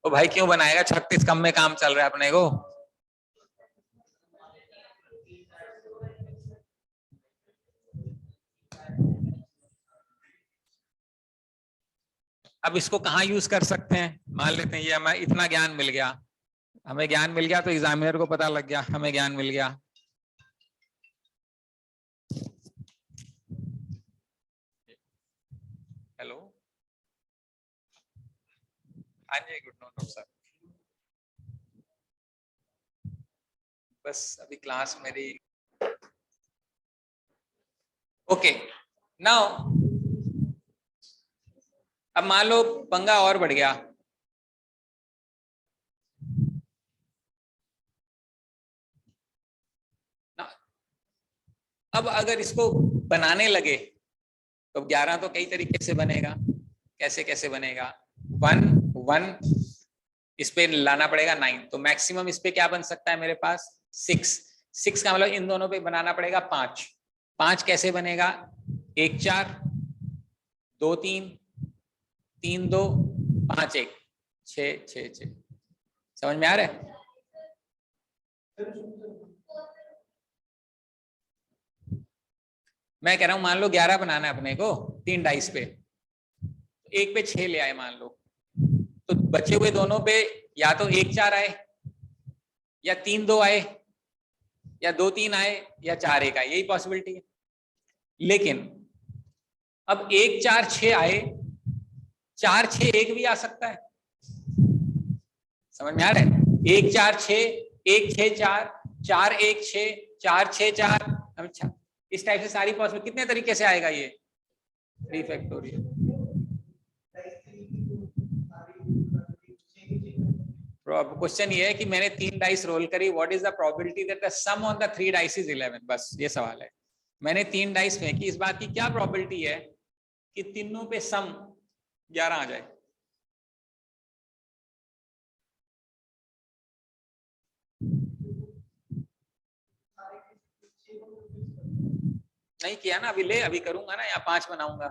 तो भाई क्यों बनाएगा? 36 कम में काम चल रहा है अपने को। अब इसको कहाँ यूज कर सकते हैं? मान लेते हैं ये हमें इतना ज्ञान मिल गया, हमें ज्ञान मिल गया, तो एग्जामिनर को पता लग गया हमें ज्ञान मिल गया। हेलो, हाँ जी, गुड नोट सर। बस अभी क्लास मेरी ओके। नाउ अब मान लो पंगा और बढ़ गया। अब अगर इसको बनाने लगे तो 11 तो कई तरीके से बनेगा। कैसे कैसे बनेगा? 1 1, इस पे लाना पड़ेगा 9, तो मैक्सिमम इस पे क्या बन सकता है मेरे पास? 6। 6 का मतलब इन दोनों पे बनाना पड़ेगा 5। 5 कैसे बनेगा? 1 4 2 3 3 2 5 1 6 6 6। समझ में आ रहा है? मैं कह रहा हूं मान लो 11 बनाना है अपने को 3 डाइस पे, एक पे 6 ले आए मान लो, तो बचे हुए दोनों पे या तो 1 4 आए, या 3 2 आए, या 2 3 आए, या 4 1 आए, यही पॉसिबिलिटी है। लेकिन अब 1 4 6 आए, 4 6 1 भी आ सकता है। समझ में आ रहा है? 1 4 6, 1 6 4, 4 1 6, 4 6 4। अच्छा, इस टाइप से सारी पॉसिबल कितने तरीके से आएगा ये? 3 फैक्टोरियल। तो अब क्वेश्चन ये है कि मैंने 3 डाइस रोल करी, what is the probability that the sum on the 3 dice is 11? बस ये सवाल है। मैंने 3 डाइस फेंकी, इस बात की क्या प्रोबेबिलिटी है कि तीनों पे सम 11 आ जाए? नहीं किया ना, अभी अभी करूंगा ना, यहाँ 5 बनाऊंगा,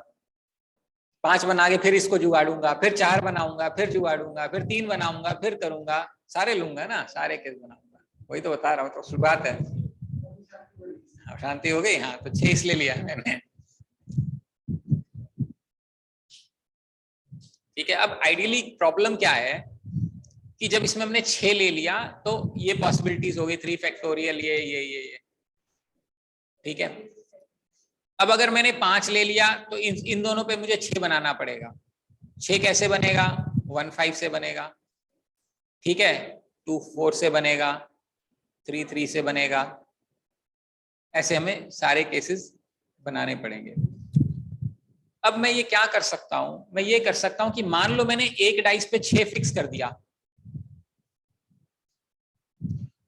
5 बना के फिर इसको जुगाड़ूंगा, फिर 4 बनाऊंगा, फिर जुगाड़ूंगा, फिर 3 बनाऊंगा, फिर करूंगा, सारे लूंगा ना, सारे केस बनाऊंगा, वही तो बता रहा हूँ। तो शुरुआत है, शांति हो गई। हाँ, तो 6 इसलिए लिया मैंने। ठीक है, अब आइडियली प्रॉब्लम क्या है कि जब इसमें हमने 6 ले लिया तो ये पॉसिबिलिटीज हो गई 3 फैक्टोरियल, ये। ठीक है, अब अगर मैंने 5 ले लिया तो इन दोनों पे मुझे 6 बनाना पड़ेगा। 6 कैसे बनेगा? 1 5 से बनेगा, ठीक है, 2 4 से बनेगा, 3 3 से बनेगा, ऐसे हमें सारे केसेस बनाने पड़ेंगे। अब मैं ये क्या कर सकता हूं, मैं ये कर सकता हूं कि मान लो मैंने एक डाइस पे 6 फिक्स कर दिया,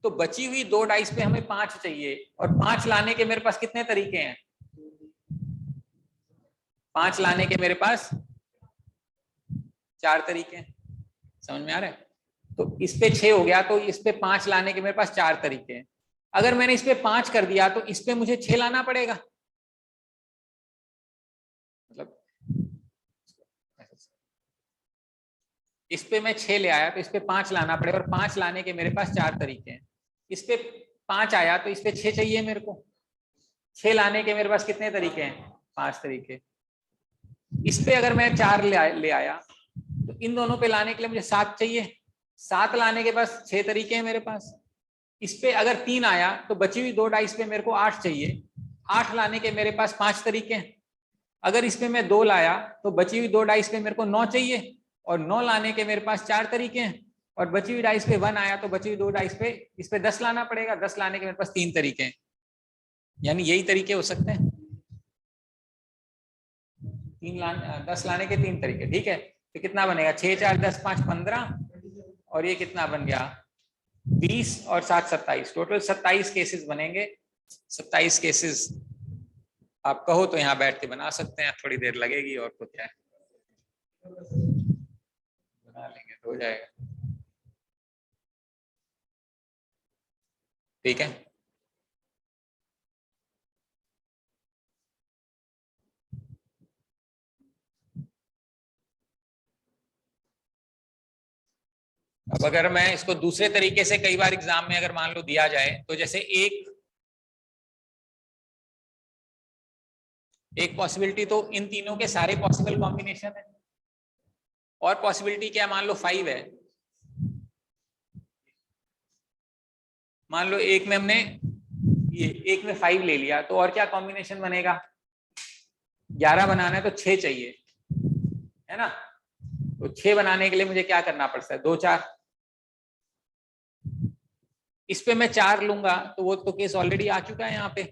तो बची हुई 2 डाइस पे हमें 5 चाहिए, और 5 लाने के मेरे पास कितने तरीके हैं? 5 लाने के मेरे पास 4 तरीके हैं। समझ में आ रहा है? तो इस पे 6 हो गया, तो इस पे 5 लाने के मेरे पास 4 तरीके हैं। अगर मैंने इस पे 5 कर दिया तो इस पे मुझे 6 लाना पड़ेगा, मतलब इस पे मैं 6 ले आया तो इस पे 5 लाना पड़ेगा, और 5 लाने के मेरे पास 4 तरीके हैं। इस पे 5 आया तो इस पे 6 चाहिए मेरे को। 6 लाने के मेरे पास कितने तरीके हैं? 5 तरीके। इस पे अगर मैं 4 ले आया तो इन दोनों पे लाने के लिए मुझे 7 चाहिए। 7 लाने के पास 6 तरीके हैं मेरे पास। इस पे अगर 3 आया तो बची हुई 2 डाइस पे मेरे को 8 चाहिए। 8 लाने के मेरे पास 5 तरीके हैं। अगर इस पे मैं 2 लाया तो बची हुई 2 डाइस पे मेरे को 9 चाहिए, और 9 लाने के मेरे पास 4 तरीके हैं। और बची हुई डाइस पे 1 आया तो बची हुई 2 डाइस पे इस पे 10 लाना पड़ेगा। 10 लाने के मेरे पास 3 तरीके हैं। यानी यही तरीके हो सकते हैं, 10 लाने के 3 तरीके। ठीक है, तो कितना बनेगा? 6 4 10 5 15, और ये कितना बन गया? 20 और 7 27, टोटल 27 केसेस बनेंगे। 27 केसेस आप कहो तो यहाँ बैठ के बना सकते हैं, थोड़ी देर लगेगी और तो क्या है, बना लेंगे तो हो जाएगा। ठीक है, अब अगर मैं इसको दूसरे तरीके से, कई बार एग्जाम में अगर मान लो दिया जाए, तो जैसे एक पॉसिबिलिटी तो इन तीनों के सारे पॉसिबल कॉम्बिनेशन है, और पॉसिबिलिटी क्या, मान लो 5 है। मान लो एक में हमने एक में 5 ले लिया, तो और क्या कॉम्बिनेशन बनेगा? 11 बनाना है तो 6 चाहिए, है ना? तो 6 बनाने के लिए मुझे क्या करना पड़ता है? 2 4। इस पे मैं 4 लूंगा तो वो तो केस ऑलरेडी आ चुका है यहाँ पे,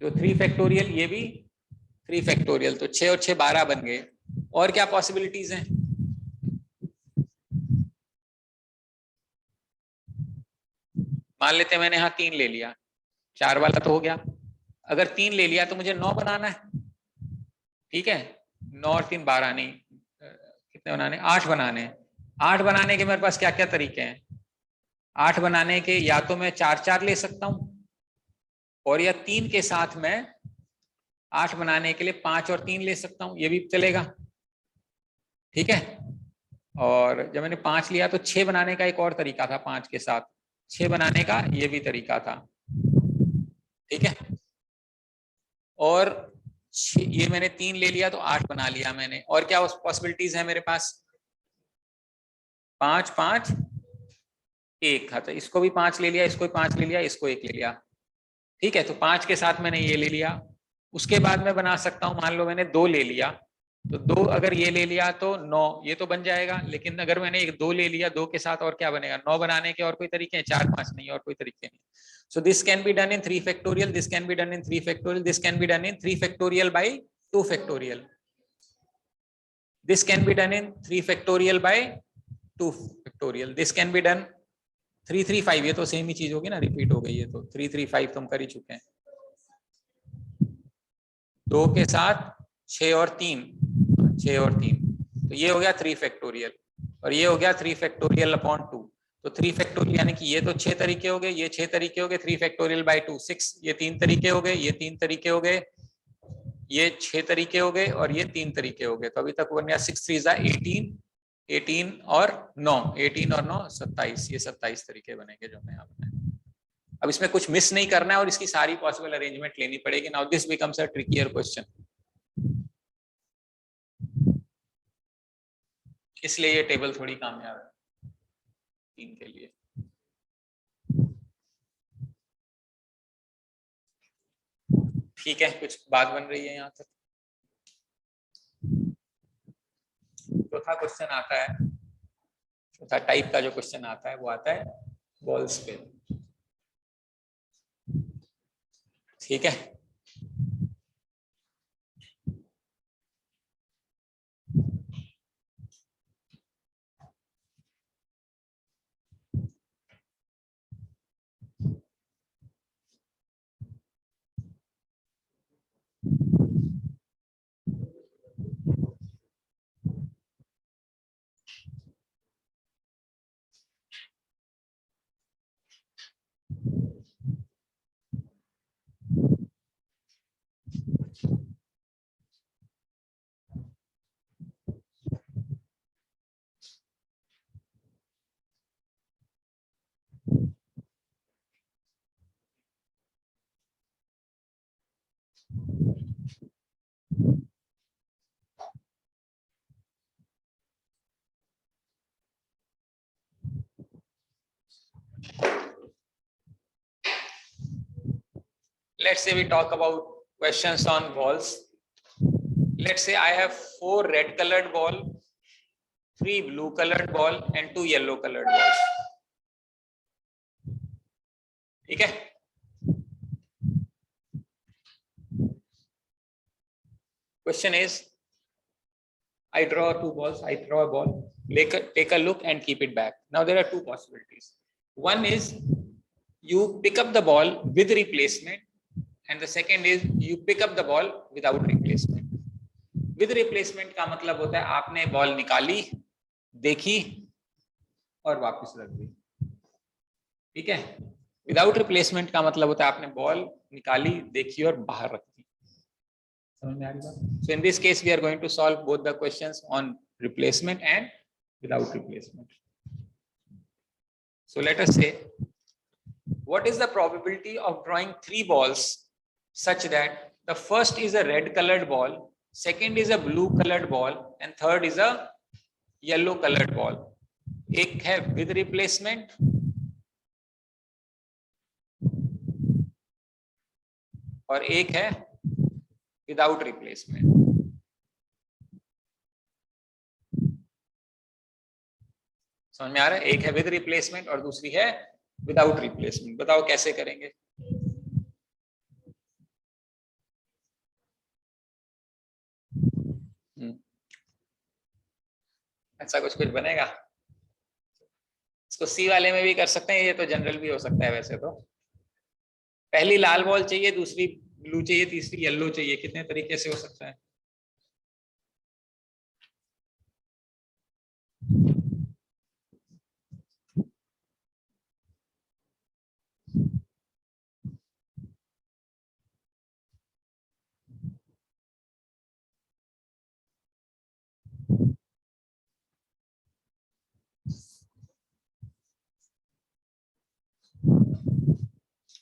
जो 3 फैक्टोरियल, ये भी 3 फैक्टोरियल, तो 6 और 6 12 बन गए। और क्या पॉसिबिलिटीज हैं? मान लेते हैं मैंने यहाँ 3 ले लिया, 4 वाला तो हो गया। अगर 3 ले लिया तो मुझे 9 बनाना है। ठीक है, 9 और 3 12 नहीं, कितने बनाने? 8 बनाने हैं। 8 बनाने के मेरे पास क्या क्या तरीके हैं? 8 बनाने के या तो मैं 4 4 ले सकता हूं, और या 3 के साथ मैं 8 बनाने के लिए 5 और 3 ले सकता हूं, ये भी चलेगा। ठीक है, और जब मैंने 5 लिया तो 6 बनाने का एक और तरीका था, 5 के साथ 6 बनाने का ये भी तरीका था। ठीक है, और ये मैंने 3 ले लिया तो 8 बना लिया मैंने। और क्या पॉसिबिलिटीज है मेरे पास? 5 5 1। अच्छा, इसको भी 5 ले लिया, इसको भी 5 ले लिया, इसको 1 ले लिया। ठीक है, तो 5 के साथ मैंने ये ले लिया। उसके बाद मैं बना सकता हूं, मान लो मैंने 2 ले लिया, तो 2 अगर ये ले लिया तो 9, ये तो बन जाएगा। लेकिन अगर मैंने एक 2 ले लिया, 2 के साथ और क्या बनेगा? 9 बनाने के और कोई तरीके हैं? 4 5 नहीं, और कोई तरीके नहीं। So this can be done in 3 factorial, this can be done in 3 factorial, this can be done in 3 factorial by 2 factorial, this can be done in 3 factorial by 2 factorial, this can be done 3 3 5, ये तो same ही चीज होगी ना, repeat हो गई है। तो 3 3 5 तुम कर ही चुके हैं। 2 के साथ 6 और 3, 6 और 3, तो ये हो गया 3 फैक्टोरियल, और ये हो गया 3 फैक्टोरियल अपॉन 2। तो 3 फैक्टोरियल यानी कि ये तो 6 तरीके हो गए, ये 6 तरीके हो गए, 3 फैक्टोरियल बाय 2 6, ये 3 तरीके हो गए, ये 3 तरीके हो गए, ये 6 तरीके हो गए और ये 3 तरीके हो गए। तो अभी तक बन गया 6 3 18, 18 और 9, 18 और 9 27, ये 27 तरीके बनेंगे जो मैं यहाँ बनाया। अब इसमें कुछ मिस नहीं करना है और इसकी सारी पॉसिबल अरेंजमेंट लेनी पड़ेगी। Now this becomes a trickier question, इसलिए ये टेबल थोड़ी कामयाब है 3 के लिए। ठीक है, कुछ बात बन रही है यहाँ तक। चौथा क्वेश्चन आता है, चौथा टाइप का जो क्वेश्चन आता है वो आता है बॉल स्पिन। ठीक है, let's say we talk about questions on balls. Let's say I have 4 red colored ball, 3 blue colored ball and 2 yellow colored balls. ठीक है, question is I draw 2 balls, I throw a ball, take a look and keep it back. Now there are 2 possibilities. One is you pick up the ball with replacement and the second is you pick up the ball without replacement. With replacement का मतलब होता है आपने ball निकाली, देखी और वापस रख दी। ठीक है, विदाउट रिप्लेसमेंट का मतलब होता है आपने बॉल निकाली, देखी और बाहर रख दी। समझ में आ रही बात? So in this case we are going to solve both the questions on replacement and without replacement. So let us say what is the probability of drawing 3 balls such that the first is a red colored ball, second is a blue colored ball and third is a yellow colored ball. एक है with replacement और एक है without replacement. समझ में आ रहा है? एक है विद रिप्लेसमेंट और दूसरी है विदाउट रिप्लेसमेंट। बताओ कैसे करेंगे? ऐसा कुछ बनेगा? इसको सी वाले में भी कर सकते हैं, ये तो जनरल भी हो सकता है वैसे तो। पहली लाल बॉल चाहिए, दूसरी ब्लू चाहिए, तीसरी येलो चाहिए, कितने तरीके से हो सकता है?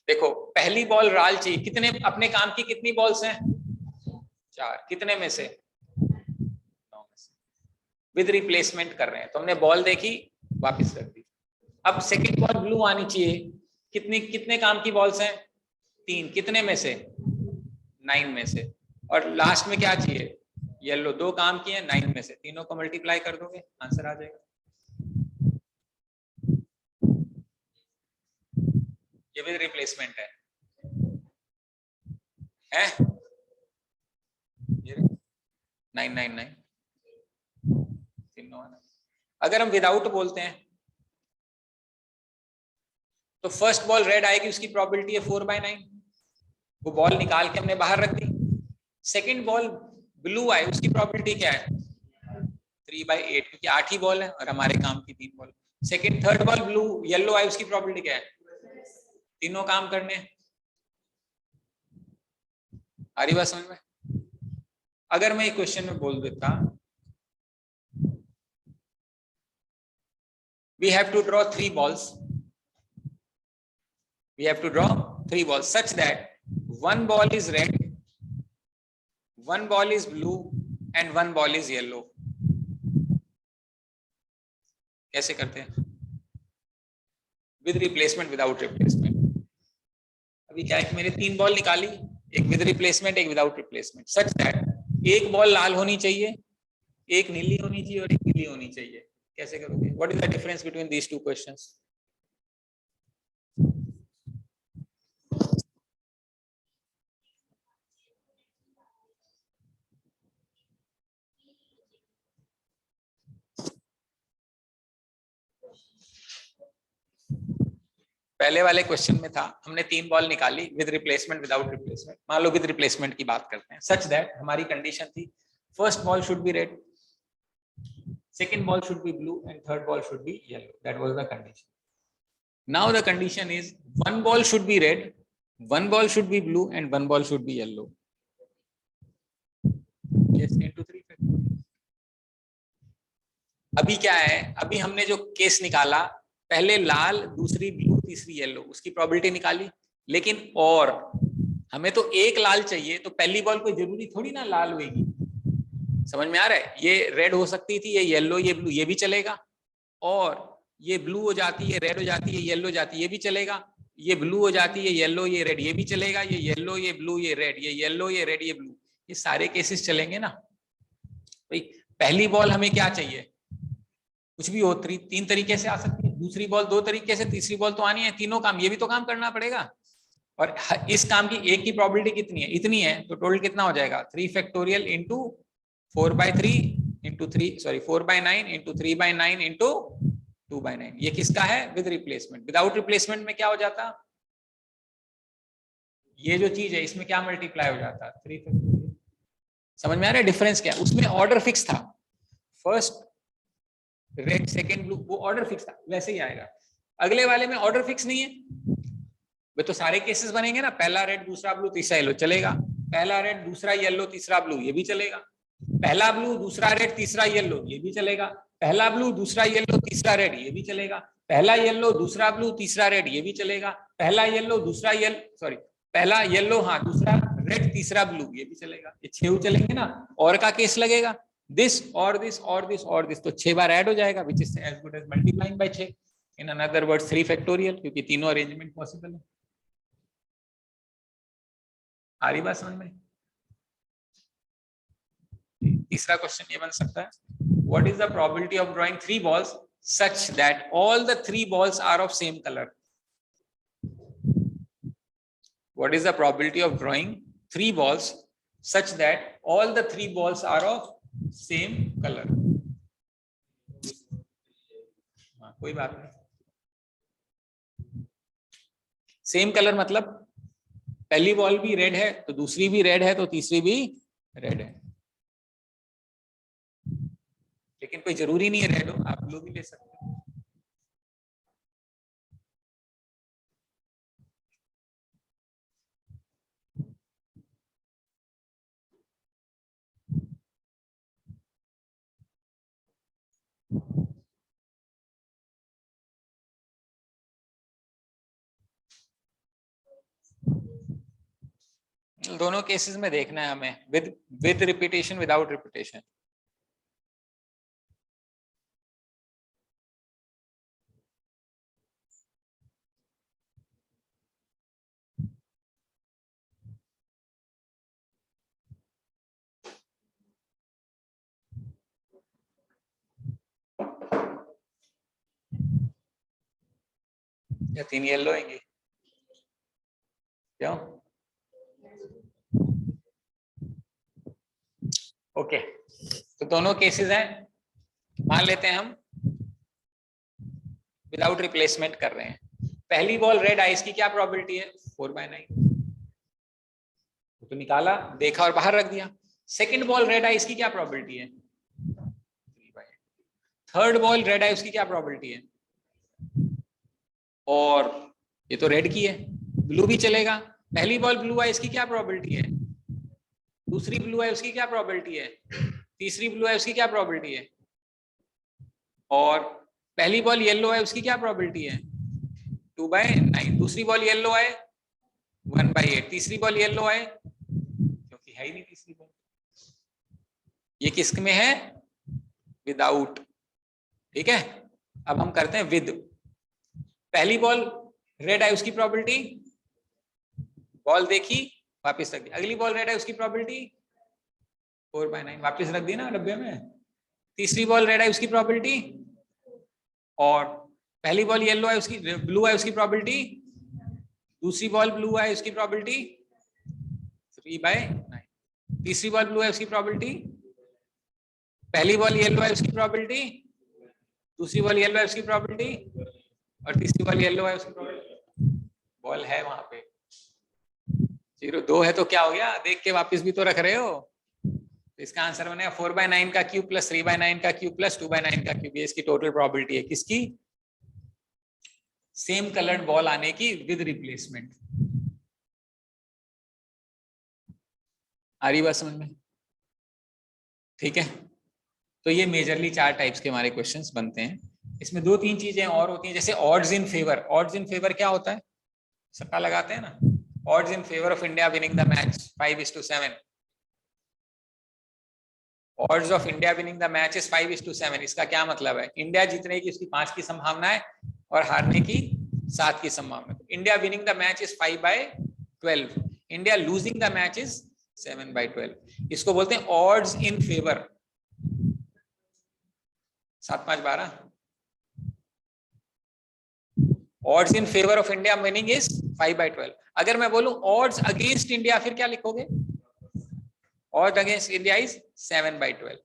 देखो पहली बॉल लाल चाहिए, कितने अपने काम की कितनी बॉल्स हैं? 4, कितने में से? 9 में से। विद रिप्लेसमेंट कर रहे हैं तो हमने बॉल देखी, वापस रख दी। अब सेकंड बॉल ब्लू आनी चाहिए, कितने काम की बॉल्स हैं? 3, कितने में से? 9 में से। और लास्ट में क्या चाहिए? येलो, 2 काम किए 9 में से, तीनों को मल्टीप्लाई कर दोगे आंसर आ जाएगा। ये विद रिप्लेसमेंट है 999 तीनों। अगर हम विदाउट बोलते हैं तो फर्स्ट बॉल रेड आएगी, उसकी प्रोबेबिलिटी है 4/9, वो बॉल निकाल के हमने बाहर रख दी। सेकंड बॉल ब्लू आए, उसकी प्रोबेबिलिटी क्या है? 3/8, क्योंकि 8 ही बॉल है और हमारे काम की 3 ball. Second third ball blue yellow आए, उसकी प्रोबेबिलिटी क्या है? तीनों काम करने हैं। आ रही बात समझ में? अगर मैं एक क्वेश्चन में बोल देता we have to draw 3 balls, we have to draw 3 balls such that one ball is red, one ball is blue and one ball is yellow. कैसे करते हैं? With replacement, without replacement. अभी क्या है, मैंने 3 बॉल निकाली, एक विद रिप्लेसमेंट, एक विदाउट रिप्लेसमेंट, सच दैट एक बॉल लाल होनी चाहिए, एक नीली होनी चाहिए और एक पीली होनी चाहिए। कैसे करोगे? What is the difference between these two questions? पहले वाले क्वेश्चन में था, हमने 3 बॉल निकाली विद रिप्लेसमेंट, विदाउट रिप्लेसमेंट। मान लो विद रिप्लेसमेंट की बात करते हैं, सच दैट हमारी कंडीशन थी first ball should be red, second ball should be blue and third ball should be yellow. That was the condition. Now the condition is one ball should be red, one ball should be blue and one ball should be yellow. Yes, into 3 factor. अभी क्या है, अभी हमने जो case निकाला, पहले लाल, दूसरी blue, तीसरी येलो, उसकी प्रोबेबिलिटी निकाली। लेकिन और हमें तो एक लाल चाहिए, तो पहली बॉल कोई जरूरी थोड़ी ना लाल होगी। समझ में आ रहा है? ये रेड हो सकती थी, ये येलो, ये ब्लू, ये भी चलेगा। और ये ब्लू हो जाती है, रेड हो जाती है, येलो हो जाती है, ये भी चलेगा। ये ब्लू हो जाती है, येलो, ये रेड, ये भी चलेगा। ये येलो, ये ब्लू, ये रेड, ये येलो, ये रेड, ये ब्लू, ये सारे केसेस चलेंगे ना भाई। पहली बॉल हमें क्या चाहिए? कुछ भी हो, 3 तरीके से आ सकती है, दूसरी बॉल 2 तरीके से, तीसरी बॉल तो आनी है। तीनों काम, ये भी तो काम करना पड़ेगा। और इस काम की एक की प्रोबेबिलिटी कितनी है? इतनी है। तो टोटल कितना हो जाएगा? 3 factorial into 4/3 into 3, sorry 4/9 into 3/9 into 2/9। ये किसका है? With replacement. विदाउट रिप्लेसमेंट में क्या हो जाता? ये जो चीज है इसमें क्या मल्टीप्लाई हो जाता? 3 फैक्टोरियल। समझ में आ रहा है डिफरेंस क्या? उसमें ऑर्डर फिक्स था, फर्स्ट रेड, सेकंड ब्लू, वो ऑर्डर फिक्स था, वैसे ही आएगा। अगले वाले में ऑर्डर फिक्स नहीं है, वे तो सारे केसेस बनेंगे ना, पहला रेड, दूसरा ब्लू, तीसरा येलो, चलेगा। पहला रेड, दूसरा येलो, तीसरा ब्लू, ये भी चलेगा। पहला ब्लू, दूसरा रेड, तीसरा येलो, ये भी चलेगा। पहला ब्लू, दूसरा येलो, तीसरा रेड, ये भी चलेगा। पहला येलो, दूसरा ब्लू, तीसरा रेड, ये भी चलेगा। पहला येलो, दूसरा येलो, सॉरी पहला येलो, हाँ, दूसरा रेड, तीसरा ब्लू, ये भी चलेगा। ये 6 चलेंगे ना। और का केस लगेगा, दिस और दिस और दिस और दिस, तो 6 बार ऐड हो जाएगा, which is as good as multiplying by 6। In another words 3 factorial, क्योंकि तीनों अरेंजमेंट पॉसिबल है। आ रही बात समझ में? तीसरा क्वेश्चन ये बन सकता है, what is the probability of drawing 3 balls such that all the 3 balls are of same color? What is the probability of drawing 3 balls such that all the 3 balls are of same color? कोई बात नहीं। Same colour मतलब पहली ball भी red है तो दूसरी भी रेड है तो तीसरी भी रेड है। लेकिन कोई जरूरी नहीं है रेड हो, आप ब्लू भी ले सकते हो। दोनों केसेस में देखना है हमें, विद रिपीटेशन, विदाउट रिपीटेशन। या 3 येलो आएंगे क्यों? ओके, तो दोनों केसेस हैं। मान लेते हैं हम विदाउट रिप्लेसमेंट कर रहे हैं। पहली बॉल रेड आई, इसकी क्या प्रोबेबिलिटी है? 4/9, तो निकाला, देखा और बाहर रख दिया। सेकंड बॉल रेड आई, इसकी क्या प्रोबेबिलिटी है? 3/8। थर्ड बॉल रेड आई, उसकी क्या प्रोबेबिलिटी है? और ये तो रेड की है, ब्लू भी चलेगा। पहली बॉल ब्लू है, इसकी क्या प्रोबेबिलिटी है? दूसरी ब्लू है, उसकी क्या प्रोबेबिलिटी है? तीसरी ब्लू है, उसकी क्या प्रोबेबिलिटी है? और पहली बॉल येलो है, उसकी क्या प्रोबेबिलिटी है? 2/9। दूसरी बॉल येलो है, 1/8। तीसरी बॉल येलो है, क्योंकि है ही नहीं तीसरी बॉल। ये किसक में है? विदाउट। ठीक है, अब हम करते हैं विद। पहली बॉल रेड है, उसकी प्रोबेबिलिटी, बॉल देखी वापस रख दी। अगली बॉल रेड है, उसकी प्रोबेबिलिटी 4/9, वापस रख दी ना डब्बे में। तीसरी बॉल रेड है, उसकी प्रोबेबिलिटी, और पहली बॉल येलो है, उसकी ब्लू है, उसकी प्रोबेबिलिटी, दूसरी बॉल ब्लू है, उसकी प्रोबेबिलिटी 3/9। तीसरी बॉल ब्लू है, उसकी प्रोबेबिलिटी, पहली बॉल येलो है, उसकी प्रोबेबिलिटी, दूसरी बॉल येलो है, उसकी प्रोबेबिलिटी, और तीसरी बॉल येलो है, उसकी प्रोबेबिलिटी। बॉल है वहां पे 0-2 है, तो क्या हो गया? देख के वापस भी तो रख रहे हो। तो इसका आंसर बनेगा 4/9 का क्यूब प्लस 3/9 का क्यूब प्लस 2/9 का क्यूब। ये इसकी टोटल प्रोबेबिलिटी है, किसकी? सेम कलर्ड बॉल आने की विद रिप्लेसमेंट। आ रही बात समझ में? ठीक है, तो ये मेजरली 4 टाइप्स के हमारे क्वेश्चंस बनते हैं। इसमें 2-3 चीजें और होती हैं, जैसे odds in favour. Odds in favour क्या होता है? सट्टा लगाते हैं ना। Odds in favour of India winning the match 5:7। Odds of India winning the match is 5:7। इसका क्या मतलब है? इंडिया जीतने की उसकी 5 की संभावना है और हारने की 7 की संभावना। तो India winning the match is 5/12, India losing the match is 7/12। इसको बोलते हैं odds in favour. 7, 5, 12। Odds in favour of India winning is 5/12। अगर मैं बोलूं ऑड्स अगेंस्ट इंडिया, फिर क्या लिखोगे? Odds against India is 7/12।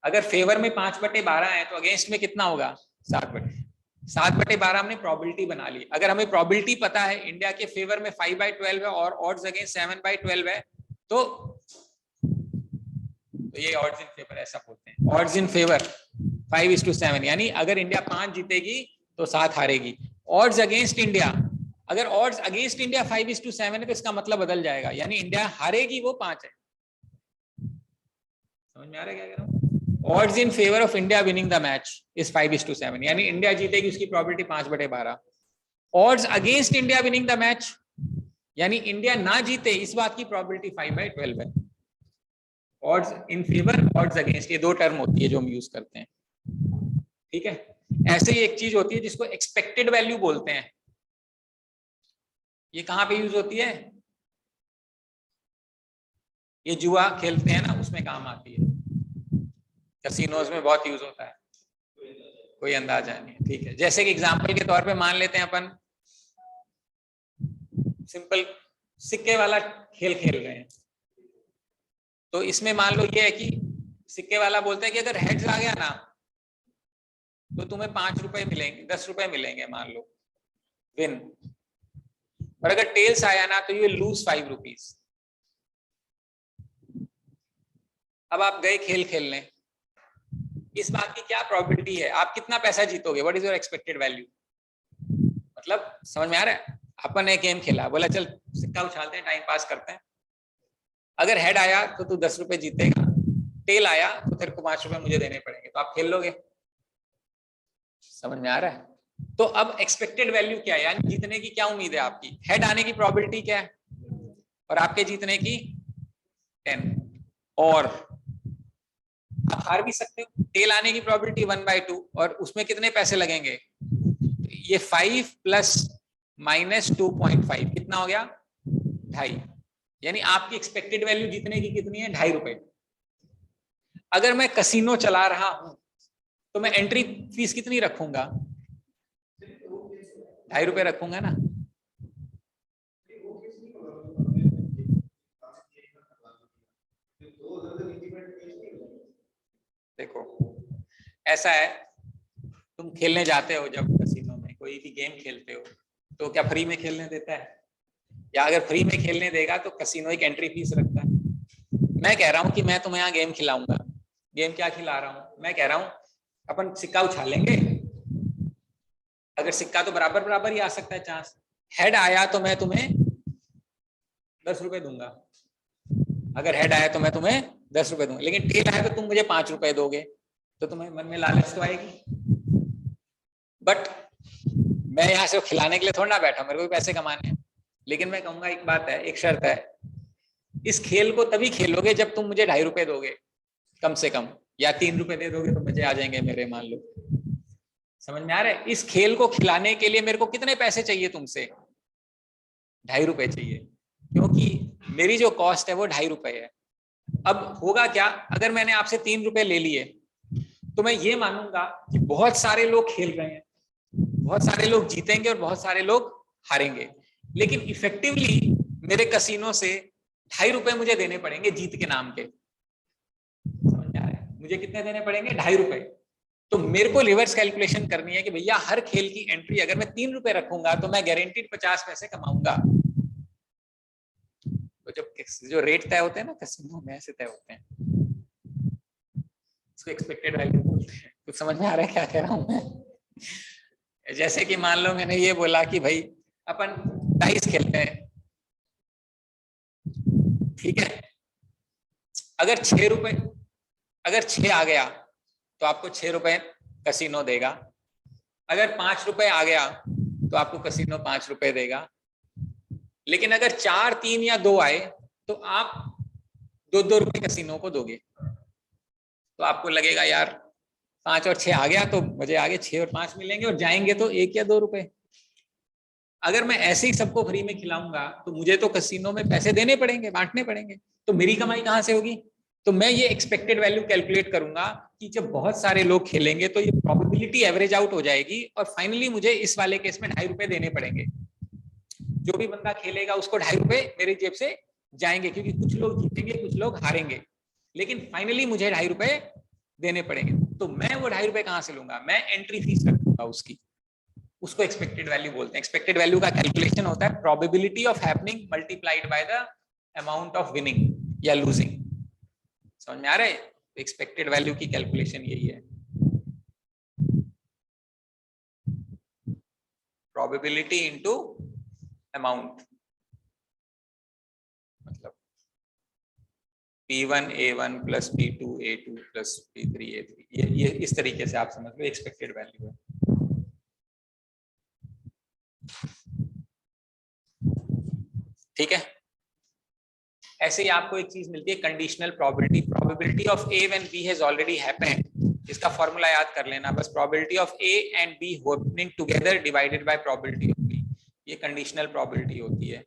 अगर फेवर में 5/12 है तो अगेंस्ट में कितना होगा? 7/12 हमने प्रोबेबिलिटी बना ली। अगर हमें प्रोबेबिलिटी पता है इंडिया के फेवर में 5/12 है और ऑड्स अगेंस्ट 7/12 है, तो ये ऑड्स इन फेवर ऐसा बोलते हैं। ऑड्स इन फेवर 5:7, यानी अगर इंडिया 5 जीतेगी तो 7 हारेगी। ऑड्स अगेंस्ट इंडिया, अगर ऑड्स अगेंस्ट इंडिया 5:7 है तो इसका मतलब बदल जाएगा, यानी इंडिया हारेगी वो 5 है। समझ में आ रहा है क्या कह रहा हूं? Odds in favour of India winning the match is 5:7, यानी इंडिया जीतेगी उसकी probability 5/12। Odds against India winning the match, यानी इंडिया ना जीते इस बात की प्रोबेबिलिटी 5/12 है। Odds in favour, odds against, ये 2 टर्म होती है जो हम यूज करते हैं। ठीक है, ऐसे ही एक चीज होती है जिसको एक्सपेक्टेड वैल्यू बोलते हैं। ये कहां पे यूज होती है? ये जुआ खेलते हैं ना, उसमें काम आती है। कैसीनोज में बहुत यूज होता है। कोई अंदाजा नहीं है। ठीक है, जैसे कि एग्जांपल के तौर पे मान लेते हैं अपन सिंपल सिक्के वाला खेल खेल रहे हैं। तो इसमें मान लो ये है कि सिक्के वाला बोलता है कि अगर हेड्स आ गया ना तो तुम्हें 5 रुपए मिलेंगे, 10 रुपए मिलेंगे, मान लो विन। और अगर टेल्स आया ना तो यू लूज 5 रुपीज। अब आप गए खेल खेलने, इस बात की क्या प्रोबेबिलिटी है? आप कितना पैसा जीतोगे? What is your expected value? मतलब समझ में आ रहा है? अपन ने गेम खेला, बोला चल सिक्का उछालते हैं, टाइम पास करते हैं। अगर हेड आया तो तू 10 रुपए जीतेगा, टेल आया तो तेरे को 5 रुपए मुझे देने पड़ेंगे, तो आप खेल लोगे। समझ में आ रहा है? तो अब एक्सपेक्टेड वैल्यू क्या है, यानी जीतने की क्या उम्मीद है आपकी? हेड आने की प्रोबेबिलिटी क्या है और आपके जीतने की 10, और आप हार भी सकते हो। टेल आने की प्रोबेबिलिटी 1/2, और उसमें कितने पैसे लगेंगे? ये 5 प्लस माइनस 2.5 कितना हो गया? 2.5। यानी आपकी एक्सपेक्टेड वैल्यू जीतने की कितनी है? 2.5 रुपए। अगर मैं कसिनो चला रहा हूं तो मैं एंट्री फीस कितनी रखूंगा? 2.5 रुपए रखूंगा ना। देखो ऐसा है, तुम खेलने जाते हो जब कसिनो में कोई भी गेम खेलते हो तो क्या फ्री में खेलने देता है? या अगर फ्री में खेलने देगा तो कसिनो एक एंट्री फीस रखता है। मैं कह रहा हूं कि मैं तुम्हें यहाँ गेम खिलाऊंगा। गेम क्या खिला रहा हूं? मैं कह रहा हूं अपन सिक्का उछालेंगे, अगर सिक्का तो बराबर बराबर ही आ सकता है चांस। हेड आया तो मैं तुम्हें 10 रुपए दूंगा, अगर हेड आया तो मैं तुम्हें 10 रुपए दूंगा, लेकिन टेल आया तो तुम मुझे 5 रुपए दोगे, तो तुम्हें मन में लालच तो आएगी। बट मैं यहाँ से खिलाने के लिए थोड़ा ना बैठा, मेरे को भी पैसे कमाने हैं। लेकिन मैं कहूंगा एक बात है, एक शर्त है, इस खेल को तभी खेलोगे जब तुम मुझे 2.5 रुपए दोगे कम से कम, या 3 रुपए दे दोगे तो मजे आ जाएंगे मेरे, मान लो। समझ में आ रहा है? इस खेल को खिलाने के लिए मेरे को कितने पैसे चाहिए तुमसे? 2.5 रुपए चाहिए, क्योंकि मेरी जो कॉस्ट है वो 2.5 रुपए है। अब होगा क्या, अगर मैंने आपसे 3 रुपए ले लिए तो मैं ये मानूंगा कि बहुत सारे लोग खेल रहे हैं, बहुत सारे लोग जीतेंगे और बहुत सारे लोग हारेंगे, लेकिन इफेक्टिवली मेरे कसिनो से 2.5 रुपए मुझे देने पड़ेंगे जीत के नाम के। समझ में आ रहा है? मुझे कितने देने पड़ेंगे? 2.5 रुपए। तो मेरे को रिवर्स कैलकुलेशन करनी है कि भैया हर खेल की एंट्री अगर मैं 3 रुपए रखूंगा तो मैं गारंटीड 50 पैसे कमाऊंगा। तो जो रेट तय होते हैं ना कसिनो में, ऐसे तय होते हैं, इसको एक्सपेक्टेड वैल्यू बोलते हैं। कुछ समझ में आ रहा है क्या कह रहा हूं मैं? जैसे कि मान लो मैंने ये बोला कि भाई अपन डाइस खेलते हैं, ठीक है, अगर 6 रुपए, अगर 6 आ गया तो आपको 6 रुपए कसिनो देगा, अगर 5 रुपए आ गया तो आपको कसिनो 5 रुपए देगा, लेकिन अगर 4, 3 या 2 आए तो आप 2-2 रुपए कसिनो को दोगे। तो आपको लगेगा यार 5 और 6 आ गया तो मजे आगे, 6 और 5 मिलेंगे, और जाएंगे तो 1 या 2 रुपए। अगर मैं ऐसे ही सबको फ्री में खिलाऊंगा तो मुझे तो कसिनो में पैसे देने पड़ेंगे, बांटने पड़ेंगे, तो मेरी कमाई कहां से होगी? तो मैं ये एक्सपेक्टेड वैल्यू कैलकुलेट करूंगा कि जब बहुत सारे लोग खेलेंगे तो ये प्रोबेबिलिटी एवरेज आउट हो जाएगी, और फाइनली मुझे इस वाले केस में 2.5 रुपए देने पड़ेंगे। जो भी बंदा खेलेगा उसको 2.5 रुपए मेरी जेब से जाएंगे, क्योंकि कुछ लोग जीतेंगे कुछ लोग हारेंगे, लेकिन फाइनली मुझे 2.5 रुपए देने पड़ेंगे। तो मैं वो 2.5 रुपए कहां से लूंगा? मैं एंट्री फीस रखूंगा उसकी, उसको एक्सपेक्टेड वैल्यू बोलते हैं। एक्सपेक्टेड वैल्यू का कैलकुलेशन होता है probability of happening multiplied by the amount of winning या लूजिंग। समझ में आ रहा है? एक्सपेक्टेड वैल्यू की कैलकुलेशन यही है, प्रोबेबिलिटी इनटू अमाउंट, मतलब P1 A1 plus P2 A2 plus P3 A3, ये इस तरीके से आप समझ लो एक्सपेक्टेड वैल्यू है। ठीक है, ऐसे ही आपको एक चीज मिलती है conditional probability, probability of A when B has already happened. इसका फॉर्मूला याद कर लेना बस, probability of A and B happening together divided by probability of B, ये कंडीशनल प्रोबेबिलिटी होती है।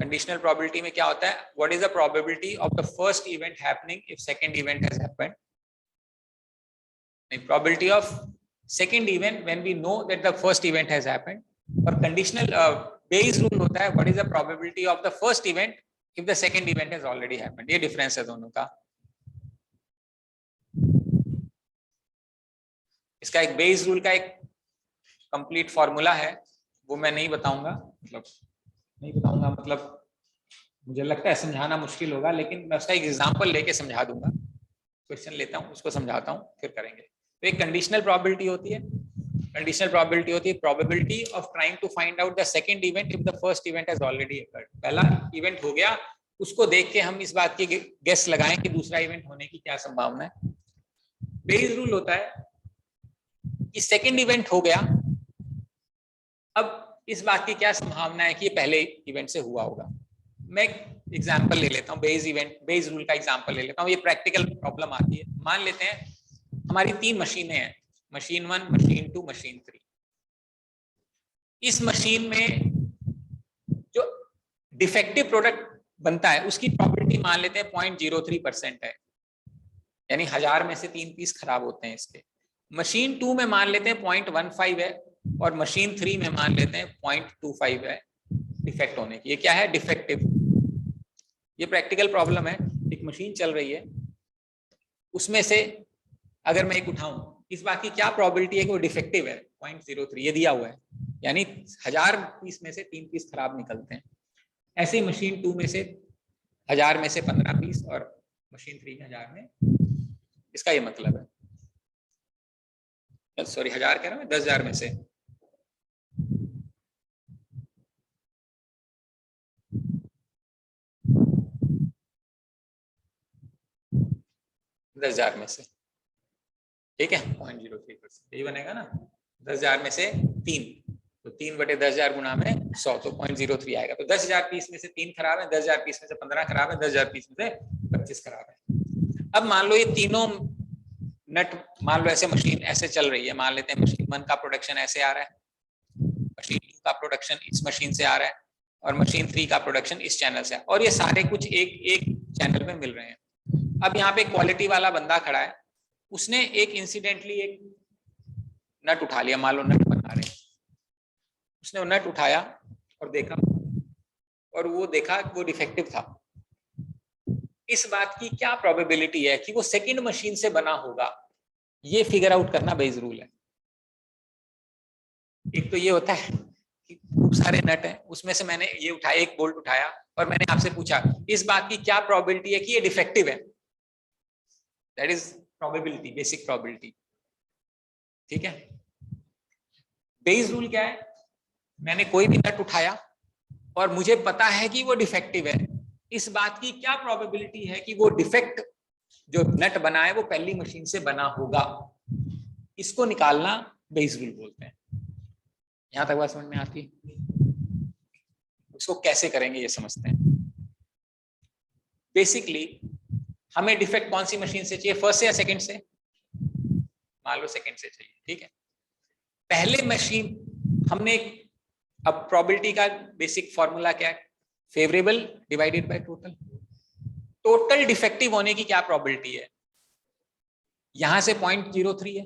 कंडीशनल प्रोबेबिलिटी में क्या होता है? What is the probability of the first event happening if second event has happened, नहीं, probability of second event when we know that the first event has happened. और conditional base rule होता है what is the probability of the first event if the second event has already happened. ये difference है दोनों का। इसका एक base rule का एक कंप्लीट फॉर्मूला है, वो मैं नहीं बताऊंगा, मतलब नहीं बताऊंगा, मतलब मुझे लगता है समझाना मुश्किल होगा, लेकिन मैं उसका एक एग्जांपल लेके समझा दूंगा। क्वेश्चन लेता हूँ, उसको समझाता हूँ, फिर करेंगे। तो एक कंडीशनल प्रोबेबिलिटी होती है, कंडीशनल प्रोबेबिलिटी होती है probability of trying to find out the second event if the first event has already occurred. पहला इवेंट हो गया, उसको देख के हम इस बात की गेस लगाएं कि दूसरा इवेंट होने की क्या संभावना है। बेस रूल होता है कि सेकंड इवेंट हो गया, अब इस बात की क्या संभावना है कि ये पहले इवेंट से हुआ होगा। मैं एग्जांपल ले लेता हूँ, बेस रूल का एग्जांपल ले लेता हूँ, ये प्रैक्टिकल प्रॉब्लम आती है। मान लेते हैं हमारी 3 मशीनें हैं, मशीन 1, मशीन 2, मशीन 3। इस मशीन में जो डिफेक्टिव प्रोडक्ट बनता है उसकी प्रोबेबिलिटी मान लेते हैं 0.03% है, यानी 1000 में से 3 पीस खराब होते हैं इसके। मशीन 2 में मान लेते हैं 0.15 है, और मशीन 3 में मान लेते हैं 0.25 है डिफेक्ट होने की। ये क्या है? डिफेक्टिव। ये प्रैक्टिकल प्रॉब्लम है, एक मशीन चल रही है, उसमें से अगर मैं एक उठाऊं, इस बात की क्या प्रोबेबिलिटी है कि वो डिफेक्टिव है? 0.03, ये दिया हुआ है, यानी 1000 पीस में से 3 पीस खराब निकलते हैं। ऐसे ही मशीन 2 में से 1000 में से 15 पीस, और मशीन 3 में 1000 में, इसका ये मतलब है। सॉरी 1000 कह रहा हूँ, 10,000 में से 10,000 में से, ठीक है 0.03%, यही बनेगा ना। 10,000 में से 3, तो 3/10,000 गुना में 100, तो 0.03 आएगा। तो 10,000 पीस में से 3 खराब है, 10,000 पीस में से 15 खराब है, 10,000 पीस में से 25 खराब है। अब मान लो ये तीनों नट, मान लो ऐसे मशीन ऐसे चल रही है, मान लेते हैं मशीन 1 का प्रोडक्शन ऐसे आ रहा है, मशीन 2 का प्रोडक्शन इस मशीन से आ रहा है, और मशीन 3 का प्रोडक्शन इस चैनल से, और ये सारे कुछ एक चैनल पे मिल रहे हैं। अब यहाँ पे क्वालिटी वाला बंदा खड़ा है, उसने एक इंसिडेंटली एक नट उठा लिया, मान लो नट बना रहे, उसने वो नट उठाया और देखा, और वो देखा वो डिफेक्टिव था। इस बात की क्या प्रोबेबिलिटी है कि वो सेकंड मशीन से बना होगा, ये फिगर आउट करना बेस रूल है। एक तो ये होता है कि खूब सारे नट हैं, उसमें से मैंने ये उठाया, एक बोल्ट उठाया, और मैंने आपसे पूछा इस बात की क्या प्रोबेबिलिटी है कि ये डिफेक्टिव है, that is probability, basic probability, ठीक है। बेस रूल क्या है, मैंने कोई भी नट उठाया और मुझे पता है कि वो डिफेक्टिव है, इस बात की क्या प्रोबेबिलिटी है कि वो डिफेक्ट जो नट बना है वो पहली मशीन से बना होगा, इसको निकालना बेस रूल बोलते हैं। यहां तक बात समझ में आती है? उसको कैसे करेंगे ये समझते हैं। बेसिकली हमें डिफेक्ट कौन सी मशीन से चाहिए, फर्स्ट से या सेकंड से? मान लो सेकंड से चाहिए, ठीक है। पहले मशीन हमने, अब प्रोबेबिलिटी का बेसिक फॉर्मूला क्या है, favourable divided by total. Total defective होने की क्या प्रोबेबिलिटी है, यहां से 0.03 है,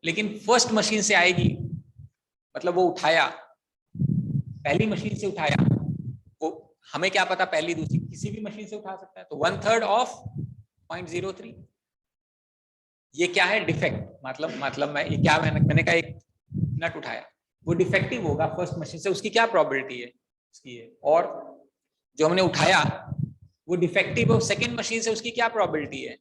लेकिन फर्स्ट मशीन से आएगी, मतलब वो उठाया, पहली मशीन से उठाया, वो हमें क्या पता पहली दूसरी किसी भी मशीन से उठा सकता है, तो 1/3 ऑफ 0.03, ये क्या है डिफेक्ट, मतलब मैं ये क्या, मैंने कहा एक नट उठाया, वो डिफेक्टिव होगा फर्स्ट मशीन से, उसकी क्या प्रोबेबिलिटी है उसकी है, और जो हमने उठाया वो डिफेक्टिव हो सेकंड मशीन से, उसकी क्या प्रोबेबिलिटी है,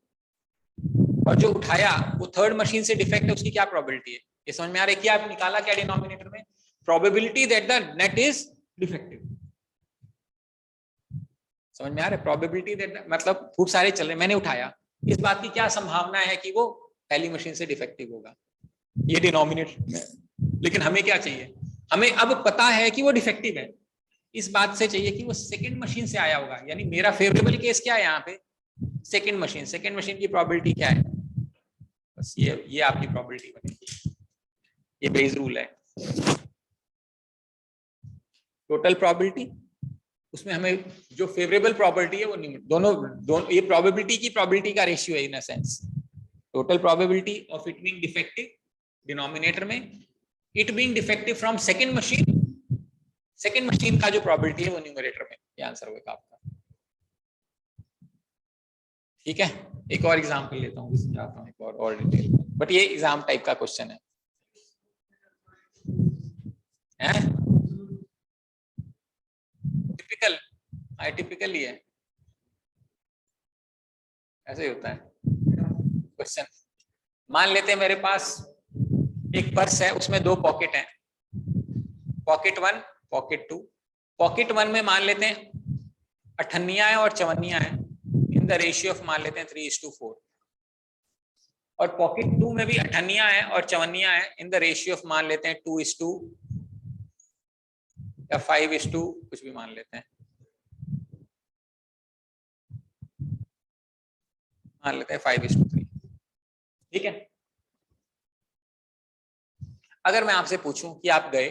और जो उठाया वो थर्ड मशीन से डिफेक्ट है, उसकी क्या प्रोबेबिलिटी है। ये समझ में आ रहा है? क्या निकाला क्या डिनोमिनेटर में, probability that the net is defective. समझ में आ रहा है? प्रोबेबिलिटी दैट, मतलब खूब सारे चल रहे, मैंने उठाया, इस बात की क्या संभावना है कि वो पहली मशीन से डिफेक्टिव होगा, ये डिनोमिनेटर। लेकिन हमें क्या चाहिए, हमें अब पता है कि वो डिफेक्टिव है, इस बात से चाहिए कि वो सेकंड मशीन से आया होगा, यानी मेरा फेवरेबल केस क्या है यहाँ पे, सेकंड मशीन की प्रोबेबिलिटी क्या है, बस ये आपकी प्रोबेबिलिटी बनेगी, ये बेस रूल है। टोटल प्रोबेबिलिटी, उसमें हमें जो फेवरेबल प्रोबेबिलिटी है वो दोनों ये प्रोबेबिलिटी की प्रोबेबिलिटी का रेशियो है in a sense, total probability of it being defective denominator में, it being defective from second machine का जो प्रोबेबिलिटी है वो न्यूमरेटर में, ये आंसर होगा आपका, ठीक है। एक और एग्जांपल लेता हूँ, समझाता हूँ एक और डिटेल में, बट ये एग्जाम टाइप का क्वेश्चन है, टिपिकल, टिपिकल ही है, ऐसे ही होता है क्वेश्चन। मान लेते हैं मेरे पास एक पर्स है, उसमें 2 पॉकेट हैं, पॉकेट 1 पॉकेट 2। पॉकेट 1 में मान लेते हैं अठन्नियां हैं और चवन्नियां हैं, इन द रेशियो ऑफ मान लेते हैं 3:4, और पॉकेट 2 में भी अठन्नियां हैं और चवन्नियां हैं, इन द रेशियो ऑफ मान लेते हैं 2:2 या 5:2, कुछ भी मान लेते हैं, मान लेते हैं 5:3, ठीक है। अगर मैं आपसे पूछूं कि आप गए,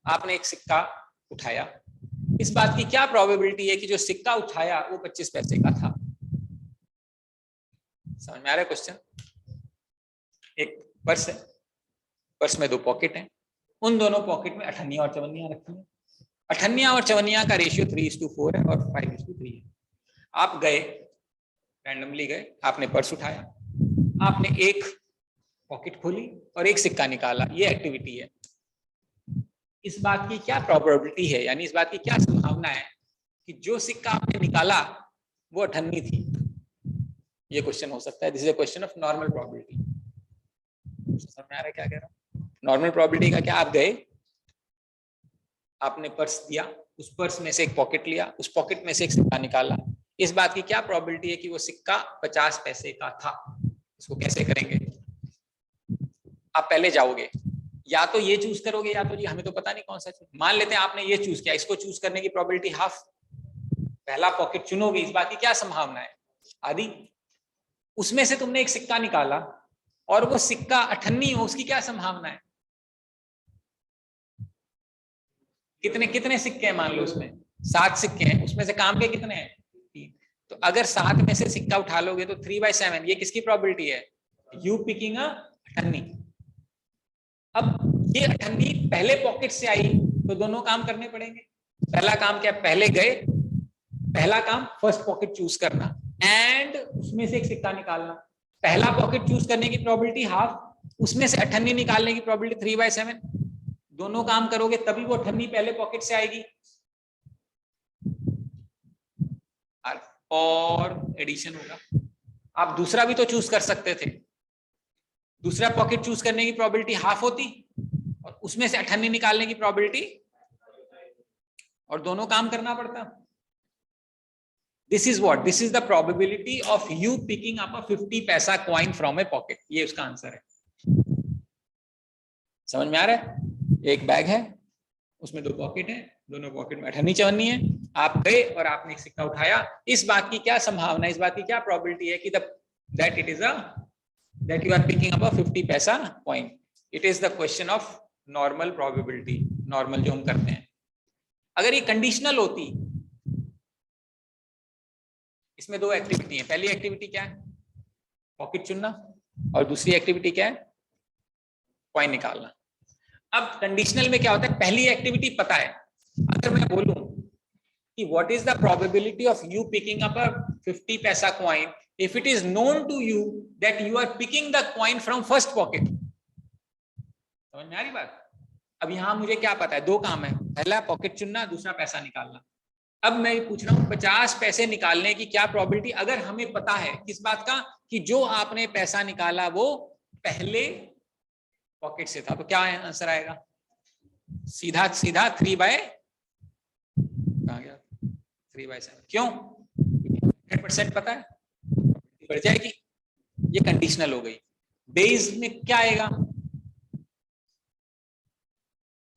आपने एक सिक्का उठाया, इस बात की क्या प्रोबेबिलिटी है कि जो सिक्का उठाया वो 25 पैसे का था। समझ में आ रहा है क्वेश्चन? एक पर्स है, पर्स में 2 पॉकेट हैं, उन दोनों पॉकेट में अठन्नियां और चवन्नियां रखी हैं, अठन्नियां और चवन्नियां का रेशियो 3:4 है और 5:3 है। आप गए, रैंडमली गए, आपने पर्स उठाया, आपने एक पॉकेट खोली और एक सिक्का निकाला, ये एक्टिविटी है। इस बात की क्या प्रोबेबिलिटी है, यानी इस बात की क्या संभावना है कि जो सिक्का आपने निकाला वो अठन्नी थी। ये क्वेश्चन हो सकता है, this is a question of normal probability. समझ में आ रहा है क्या कह रहा हूँ? नॉर्मल प्रोबेबिलिटी का क्या, आप गए, आपने पर्स दिया, उस पर्स में से एक पॉकेट लिया, उस पॉकेट में से एक सिक्का निकाला, इस बात की क्या प्रोबेबिलिटी है कि वो सिक्का 50 पैसे का था? इसको कैसे करेंगे? आप पहले जाओगे, या तो ये चूज करोगे या तो जी हमें तो पता नहीं कौन सा चूज, मान लेते हैं आपने ये चूज किया, इसको चूज करने की प्रोबेबिलिटी हाफ, पहला पॉकेट चुनोगे, इस बात की क्या संभावना है? आधी। उसमें से तुमने एक सिक्का निकाला और वो सिक्का अठन्नी हो, उसकी क्या संभावना है? कितने कितने सिक्के हैं मान लो उसमें? 7 सिक्के हैं, उसमें से काम के कितने हैं? 3। तो अगर 7 में से सिक्का उठा लोगे तो 3/7, ये किसकी प्रोबेबिलिटी है? यू पिकिंग अ अठन्नी। अब ये अठन्नी पहले पॉकेट से आई तो दोनों काम करने पड़ेंगे। पहला काम क्या, पहले गए, पहला काम फर्स्ट पॉकेट चूज करना एंड उसमें से एक सिक्का निकालना। पहला पॉकेट चूज करने की प्रोबेबिलिटी हाफ, उसमें से अठन्नी निकालने की प्रोबेबिलिटी 3/7। दोनों काम करोगे तभी वो अठन्नी पहले पॉकेट से आएगी। और एडिशन होगा। आप दूसरा भी तो चूज कर सकते थे, दूसरा पॉकेट चूज करने की प्रोबेबिलिटी हाफ होती और उसमें से अठन्नी निकालने की प्रोबेबिलिटी, और दोनों काम करना पड़ता। This is what, this is the probability of you picking up अ 50 पैसा कॉइन फ्रॉम ए पॉकेट। ये उसका आंसर है। समझ में आ रहा है? एक बैग है, उसमें 2 पॉकेट है, दोनों पॉकेट में अठन्नी चवन्नी है, आप गए और आपने एक सिक्का उठाया, इस बात की क्या संभावना है, इस बात की क्या प्रोबेबिलिटी है कि that it is a that you are picking up a 50 पैसा coin. It is the question of normal probability, normal जो हम करते हैं। अगर ये कंडीशनल होती, इसमें 2 एक्टिविटी है, पहली एक्टिविटी क्या है, पॉकेट चुनना, और दूसरी एक्टिविटी क्या है, कॉइन निकालना। अब कंडीशनल में क्या होता है, पहली एक्टिविटी पता है, अगर मैं बोलूं कि what is the probability of you picking up अ 50 पैसा coin if it is known to you that you are picking the coin from first pocket। समझ में आ रही बात? अब यहां मुझे क्या पता है, 2 काम है, पहला पॉकेट चुनना, दूसरा पैसा निकालना। अब मैं पूछ रहा हूं 50 पैसे निकालने की क्या प्रोबेबिलिटी, अगर हमें पता है किस बात का, कि जो आपने पैसा निकाला वो पहले पॉकेट से था, तो क्या आंसर आएगा? सीधा सीधा 3/7। क्यों? 100% पता है, बढ़ जाएगी। ये कंडीशनल हो गई। बेस में क्या आएगा,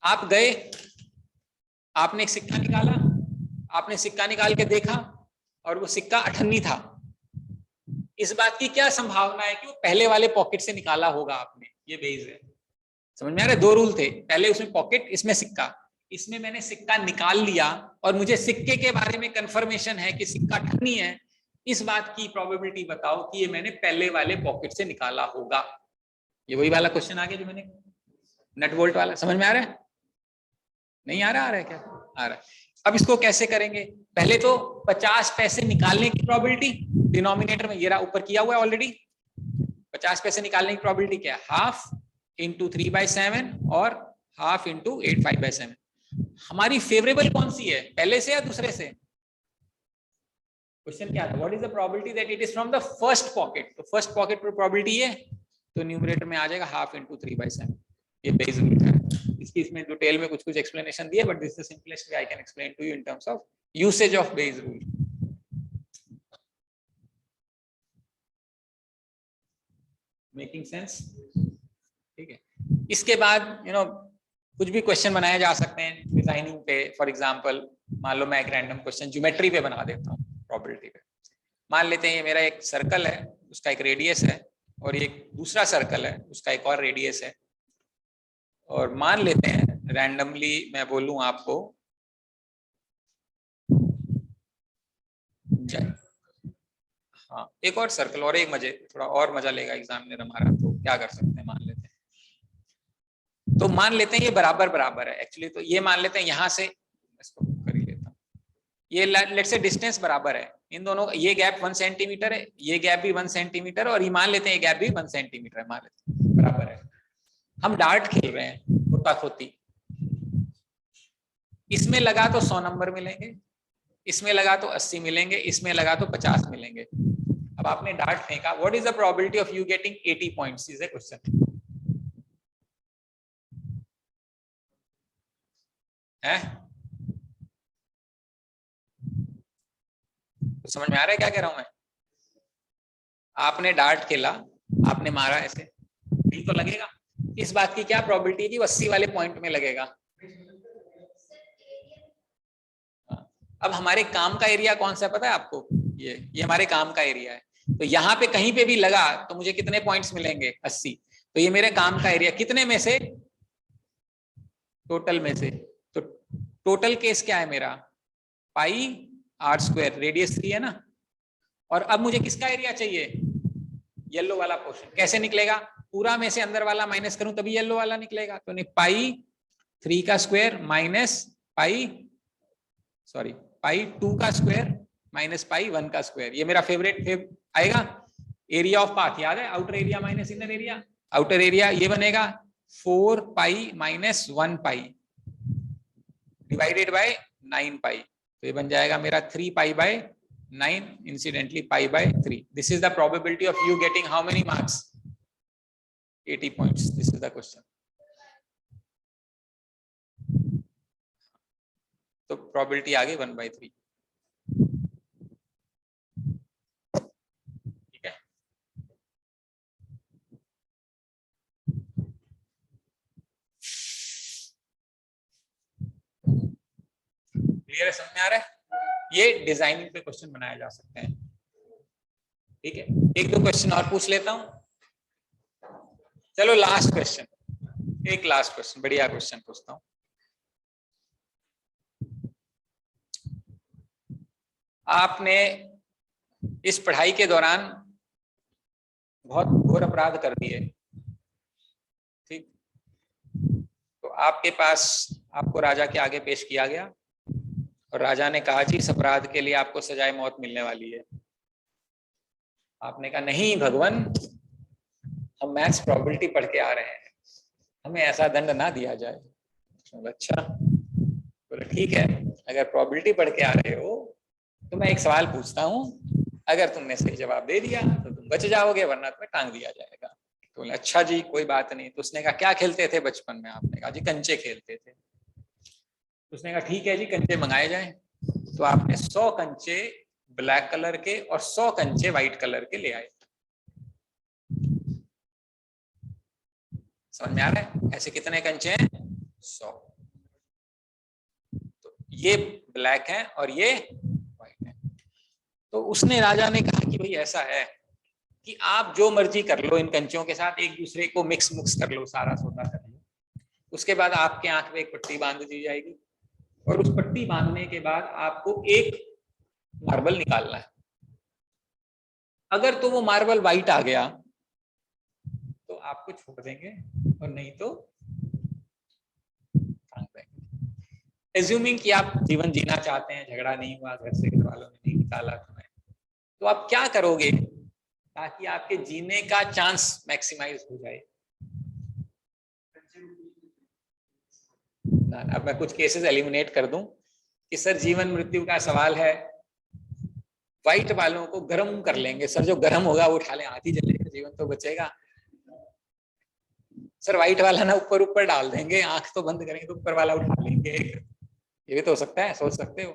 आप गए, आपने एक सिक्का निकाला, आपने सिक्का निकाल के देखा और वो सिक्का अठन्नी था, इस बात की क्या संभावना है कि वो पहले वाले पॉकेट से निकाला होगा आपने? ये बेस है। समझ में आ रहा है? 2 रूल थे, पहले उसमें पॉकेट, इसमें सिक्का। इसमें मैंने सिक्का निकाल लिया और मुझे सिक्के के बारे में कंफर्मेशन है कि सिक्का अठन्नी है, इस बात की प्रोबेबिलिटी बताओ कि ये मैंने पहले वाले पॉकेट से निकाला होगा। ये वही वाला क्वेश्चन आ गया जो मैंने नट बोल्ट वाला। समझ में आ रहा है? नहीं आ रहा? आ रहा है क्या? आ रहा है। अब इसको कैसे करेंगे, पहले तो 50 पैसे निकालने की प्रोबेबिलिटी डिनोमिनेटर में, ये रहा ऊपर किया हुआ है ऑलरेडी। 50 पैसे निकालने की प्रोबेबिलिटी क्या है, हाफ इंटू 3/7 और हाफ इंटू 8/5/7। हमारी फेवरेबल कौन सी है, पहले से या दूसरे से? क्वेश्चन क्या था, what is the probability that it is from the first pocket. तो फर्स्ट पॉकेट पर प्रोबेबिलिटी है, तो न्यूमरेटर में आ जाएगा हाफ इंटू 3/7। ये बेस रूल है। इसकी इसमें डिटेल में कुछ एक्सप्लेनेशन दिए, but this is the simplest way I can explain to you in terms of usage of Bayes rule. Making sense? ठीक है। इसके बाद कुछ भी क्वेश्चन बनाए जा सकते हैं डिजाइनिंग पे। फॉर एग्जांपल मान लो मैं एक रैंडम क्वेश्चन ज्योमेट्री पे बना देता हूँ, प्रोबेबिलिटी पे। मान लेते हैं ये मेरा एक सर्कल है, उसका एक रेडियस है, और एक दूसरा सर्कल है, उसका एक और रेडियस है। और मान लेते हैं रैंडमली मैं बोलूं आपको, हाँ एक और सर्कल, और एक थोड़ा और मजा लेगा एग्जामिनर हमारा, तो क्या कर सकते हैं, मान लेते हैं, तो मान लेते हैं ये बराबर बराबर है। एक्चुअली तो ये मान लेते हैं यहाँ से, इसको कर ही लेता हूँ, ये लेट्स से डिस्टेंस बराबर है इन दोनों का। ये गैप 1 सेंटीमीटर है, ये गैप भी 1 सेंटीमीटर, और ये मान लेते हैं ये गैप भी 1 सेंटीमीटर है, मान लेते हैं बराबर है। हम डार्ट खेल रहे हैं, खोता खोती। इसमें लगा तो 100 नंबर मिलेंगे, इसमें लगा तो 80 मिलेंगे, इसमें लगा तो 50 मिलेंगे। अब आपने डार्ट फेंका, what is the probability of you getting 80 points is the question. है? तो समझ में आ रहा है क्या कह रहा हूं मैं? आपने डार्ट खेला, आपने मारा ऐसे, दिल तो लगेगा। इस बात की क्या प्रोबेबिलिटी है कि 80 वाले पॉइंट में लगेगा? अब हमारे काम का एरिया कौन सा पता है आपको? ये हमारे काम का एरिया है। तो यहाँ पे कहीं पे भी लगा तो मुझे कितने पॉइंट्स मिलेंगे? 80। तो ये मेरे काम का एरिया कितने में से? टोटल में से। तो टोटल केस क्या है मेरा? पाई आर स्क्वायर, रेडियस 3 है ना। और अब मुझे किसका एरिया चाहिए? येलो वाला पोर्शन। कैसे निकलेगा? पूरा में से अंदर वाला माइनस करूं तभी येलो वाला निकलेगा। तो नहीं, पाई 3 का स्क्वायर माइनस पाई, सॉरी, पाई 2 का स्क्वायर माइनस पाई 1 का स्क्वायर। ये मेरा फेवरेट आएगा। एरिया ऑफ पाथ याद है? Outer area minus inner area. Outer area ये बनेगा 4 pi minus 1 pi divided by 9 पाई। तो ये बन जाएगा मेरा 3 pi by 9, incidentally pi by 3। This is the probability of you getting how many marks? 80 points. This is the question. तो probability आ गई 1/3। ठीक है, क्लियर है? समझ में आ रहा है? ये डिजाइनिंग पे क्वेश्चन बनाए जा सकते हैं। ठीक है, एक दो क्वेश्चन और पूछ लेता हूं। चलो लास्ट क्वेश्चन, एक लास्ट क्वेश्चन, बढ़िया क्वेश्चन पूछता हूं। आपने इस पढ़ाई के दौरान बहुत घोर अपराध कर दिए, ठीक? तो आपके पास, आपको राजा के आगे पेश किया गया और राजा ने कहा जी इस अपराध के लिए आपको सजाए मौत मिलने वाली है। आपने कहा नहीं भगवान, हम मैथ्स प्रोबेबिलिटी पढ़ के आ रहे हैं, हमें ऐसा दंड ना दिया जाए। अच्छा, बोले ठीक है, अगर प्रोबेबिलिटी पढ़ के आ रहे हो तो मैं एक सवाल पूछता हूँ, अगर तुमने सही जवाब दे दिया तो तुम बच जाओगे, वरना तुम्हें टांग दिया जाएगा। तो बोले अच्छा जी कोई बात नहीं। तो उसने कहा क्या खेलते थे बचपन में? आपने कहा जी कंचे खेलते थे। उसने कहा ठीक है जी, कंचे मंगाए जाए। तो आपने 100 कंचे ब्लैक कलर के और 100 कंचे व्हाइट कलर के ले आए। समझ में आ रहा है? ऐसे कितने कंचे हैं? 100। तो ये ब्लैक है और ये व्हाइट है। तो उसने, राजा ने कहा कि भाई ऐसा है कि आप जो मर्जी कर लो इन कंचों के साथ, एक दूसरे को मिक्स मुक्स कर लो, सारा सौदा कर लो। उसके बाद आपके आंख में एक पट्टी बांध दी जाएगी और उस पट्टी बांधने के बाद आपको एक मार्बल निकालना है। अगर तो वो मार्बल व्हाइट आ गया तो आपको छोड़ देंगे और नहीं तो टांग देंगे। एज्यूमिंग कि आप जीवन जीना चाहते हैं, झगड़ा नहीं हुआ, घर से घर वालों ने नहीं निकाला तुम्हें, तो आप क्या करोगे ताकि आपके जीने का चांस मैक्सिमाइज हो जाए? अब मैं कुछ केसेस एलिमिनेट कर दूं कि सर जीवन मृत्यु का सवाल है, व्हाइट वालों को गर्म कर लेंगे सर, जो गर्म होगा वो उठा लें, हाथी जलेगा, जीवन तो बचेगा। सर व्हाइट वाला ना ऊपर ऊपर डाल देंगे, आंख तो बंद करेंगे तो ऊपर वाला उठा लेंगे। ये भी तो हो सकता है, सोच सकते हो।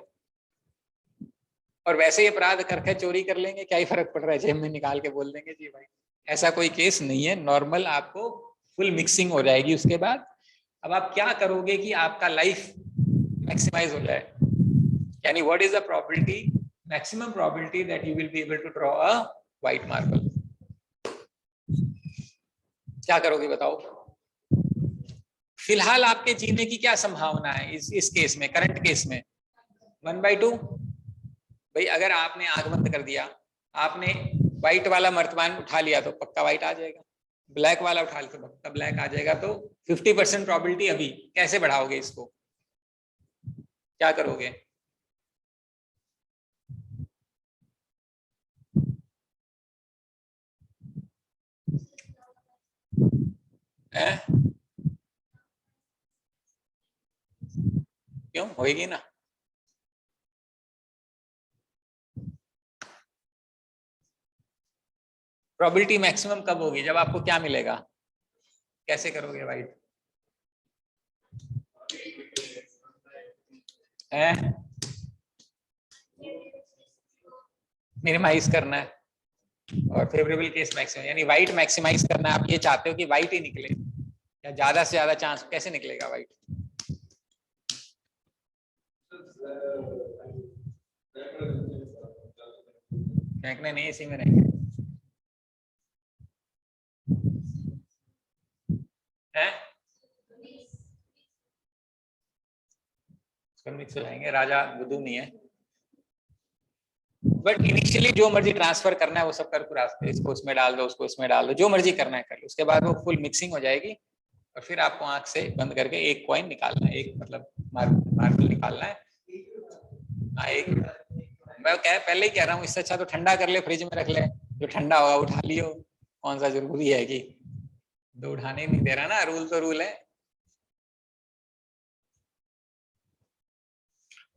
और वैसे ही अपराध करके चोरी कर लेंगे, क्या ही फर्क पड़ रहा है, जेब में निकाल के बोल देंगे जी भाई। ऐसा कोई केस नहीं है, नॉर्मल आपको फुल मिक्सिंग हो जाएगी उसके बाद। अब आप क्या करोगे कि आपका लाइफ मैक्सिमाइज हो जाए? यानी what is the probability, maximum probability that you will be able to draw a white marble? क्या करोगे बताओ? फिलहाल आपके जीने की क्या संभावना है इस केस में, करंट केस में? 1/2। भाई अगर आपने आंख बंद कर दिया, आपने व्हाइट वाला मर्तबान उठा लिया तो पक्का व्हाइट आ जाएगा, ब्लैक वाला उठा लिया तो पक्का ब्लैक आ जाएगा। तो 50% प्रोबेबिलिटी अभी कैसे बढ़ाओगे इसको? क्या करोगे? क्यों होएगी ना? प्रोबेबिलिटी मैक्सिमम कब होगी? जब आपको क्या मिलेगा? कैसे करोगे व्हाइट? है मिनिमाइज करना है और फेवरेबल केस मैक्सिमम यानी वाइट मैक्सिमाइज करना है। आप ये चाहते हो कि वाइट ही निकले या ज्यादा से ज्यादा चांस, कैसे निकलेगा वाइट? फेंकने नहीं, इसी में रहेंगे हैं, मिक्स हो जाएंगे। राजा बुद्धू नहीं है, बट इनिशियली जो मर्जी ट्रांसफर करना है वो सब कर रास्ते, इसको उसमें डाल दो, उसको इसमें डाल दो, जो मर्जी करना है कर लो। उसके बाद वो फुल मिक्सिंग हो जाएगी और फिर आपको आंख से बंद करके एक कॉइन निकालना है, एक मतलब मार्बल निकालना है। हाँ एक, मैं पहले ही कह रहा हूँ, इससे अच्छा तो ठंडा कर ले, फ्रिज में रख ले, जो ठंडा होगा उठा लियो। कौन सा जरूरी है कि दो उठाने नहीं दे रहा ना, रूल तो रूल है।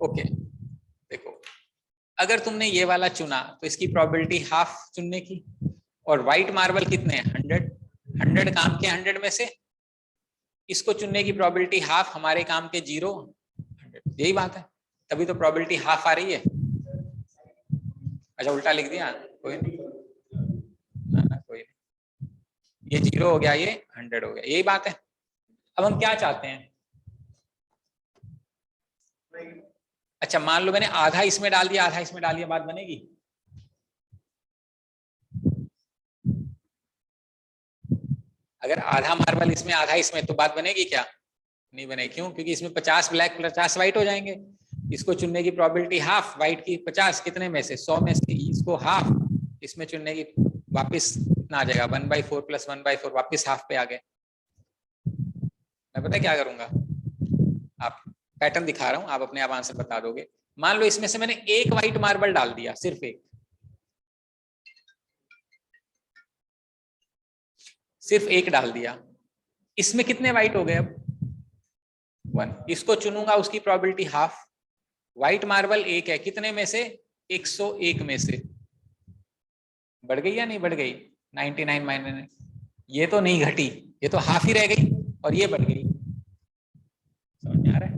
ओके देखो, अगर तुमने ये वाला चुना तो इसकी प्रोबेबिलिटी हाफ चुनने की, और व्हाइट मार्बल कितने हैं 100, 100 काम के 100 में से, इसको चुनने की प्रोबेबिलिटी हाफ, हमारे काम के 0, 100, यही बात है, तभी तो प्रोबेबिलिटी हाफ आ रही है। अच्छा उल्टा लिख दिया, कोई नहीं ना, कोई नहीं, ये 0 हो गया, ये 100 हो गया, यही बात है। अब हम क्या चाहते हैं? अच्छा मान लो मैंने आधा इसमें डाल दिया, आधा इसमें डाल दिया, बात बनेगी? अगर आधा मार्बल इसमें आधा इसमें, तो बात बनेगी क्या? नहीं बनेगी। क्यों? क्योंकि इसमें 50 ब्लैक 50 व्हाइट हो जाएंगे। इसको चुनने की प्रोबेबिलिटी हाफ, व्हाइट की 50, कितने में से 100 में से, इसको हाफ, इसमें चुनने की वापस कितना आ जाएगा 1/4 + 1/4, वापस हाफ पे आ गए। मैं पता क्या करूंगा, आप पैटर्न दिखा रहा हूं, आप अपने आप आंसर बता दोगे। मान लो इसमें से मैंने एक व्हाइट मार्बल डाल दिया, सिर्फ एक, सिर्फ एक डाल दिया, इसमें कितने व्हाइट हो गए? अब 1, इसको चुनूंगा, उसकी प्रोबेबिलिटी हाफ, व्हाइट मार्बल एक है, कितने में से? 101 में से। बढ़ गई या नहीं बढ़ गई? 99 माइनस, ये तो नहीं घटी, ये तो हाफ ही रह गई, और ये बढ़ गई। समझ में आ रहा है?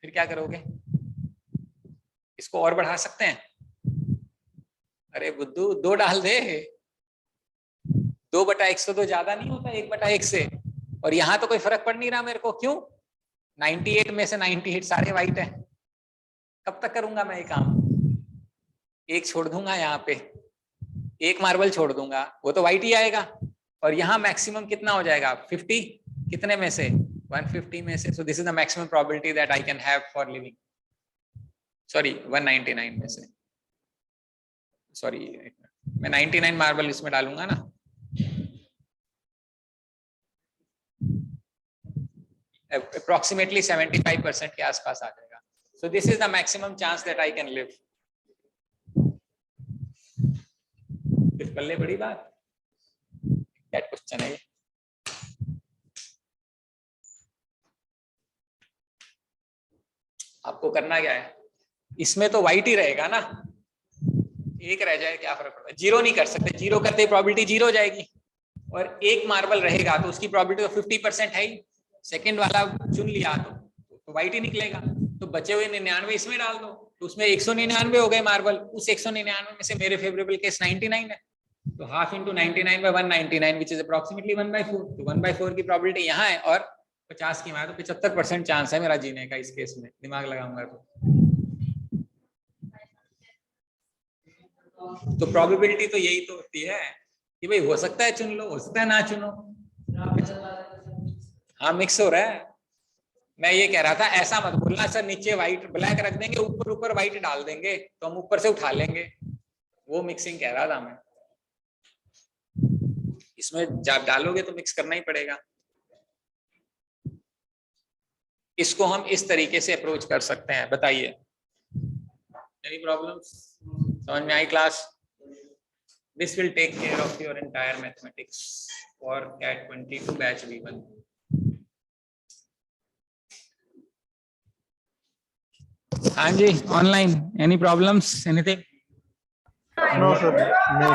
फिर क्या करोगे? इसको और बढ़ा सकते हैं। अरे बुद्धू 2 डाल दे, 2/1 से तो ज्यादा नहीं होता 1/1 से, और यहां तो कोई फर्क पड़ नहीं रहा मेरे को। क्यों? 98 में से 98 सारे व्हाइट है। कब तक करूंगा मैं ये काम? एक छोड़ दूंगा यहाँ पे, एक मार्बल छोड़ दूंगा, वो तो व्हाइट ही आएगा, और यहाँ मैक्सिमम कितना हो जाएगा 50, कितने में से? 150 में से। सो this is the maximum probability that I can have for living, sorry 199 में से, सॉरी मैं 99 मार्बल इसमें डालूंगा ना, अप्रोक्सीमेटली 75% के आसपास आ जाएगा। So this is the maximum chance that I can live. पल्ले बड़ी बात, क्या क्वेश्चन है ये? आपको करना क्या है, इसमें तो व्हाइट ही रहेगा ना, एक रह जाए क्या फर्क पड़ता है? 0 नहीं कर सकते, 0 करते प्रोबेबिलिटी 0 हो जाएगी, और एक मार्बल रहेगा तो उसकी प्रोबेबिलिटी तो 50% है ही। सेकंड वाला चुन लिया तो व्हाइट ही निकलेगा, तो बचे हुए 99 इसमें डाल दो, तो उसमें 199 हो गए मार्बल, उस 199 में से मेरे फेवरेबल केस 99 है, तो half into 99 by 199 which is approximately 1/4, तो 1/4 की प्रोबेबिलिटी यहाँ है, और 50 की है, तो 75% चांस है मेरा जीने का इस केस में, दिमाग लगाऊंगा तो प्रोबेबिलिटी तो यही तो होती है कि भाई हो सकता है चुन लो, हो सकता है ना चुनो। हाँ मिक्स हो रहा है, मैं ये कह रहा था ऐसा मत बोलना सर नीचे व्हाइट ब्लैक रख देंगे, ऊपर ऊपर व्हाइट डाल देंगे तो हम ऊपर से उठा लेंगे, वो मिक्सिंग कह रहा था मैं। इसमें जब डालोगे तो मिक्स करना ही पड़ेगा। इसको हम इस तरीके से अप्रोच कर सकते हैं, बताइए एनी प्रॉब्लम्स? समझ में आई class? This will take care of your entire mathematics for CAT 22 batch V1। हाँ जी online, any problems anything? No, sir. No.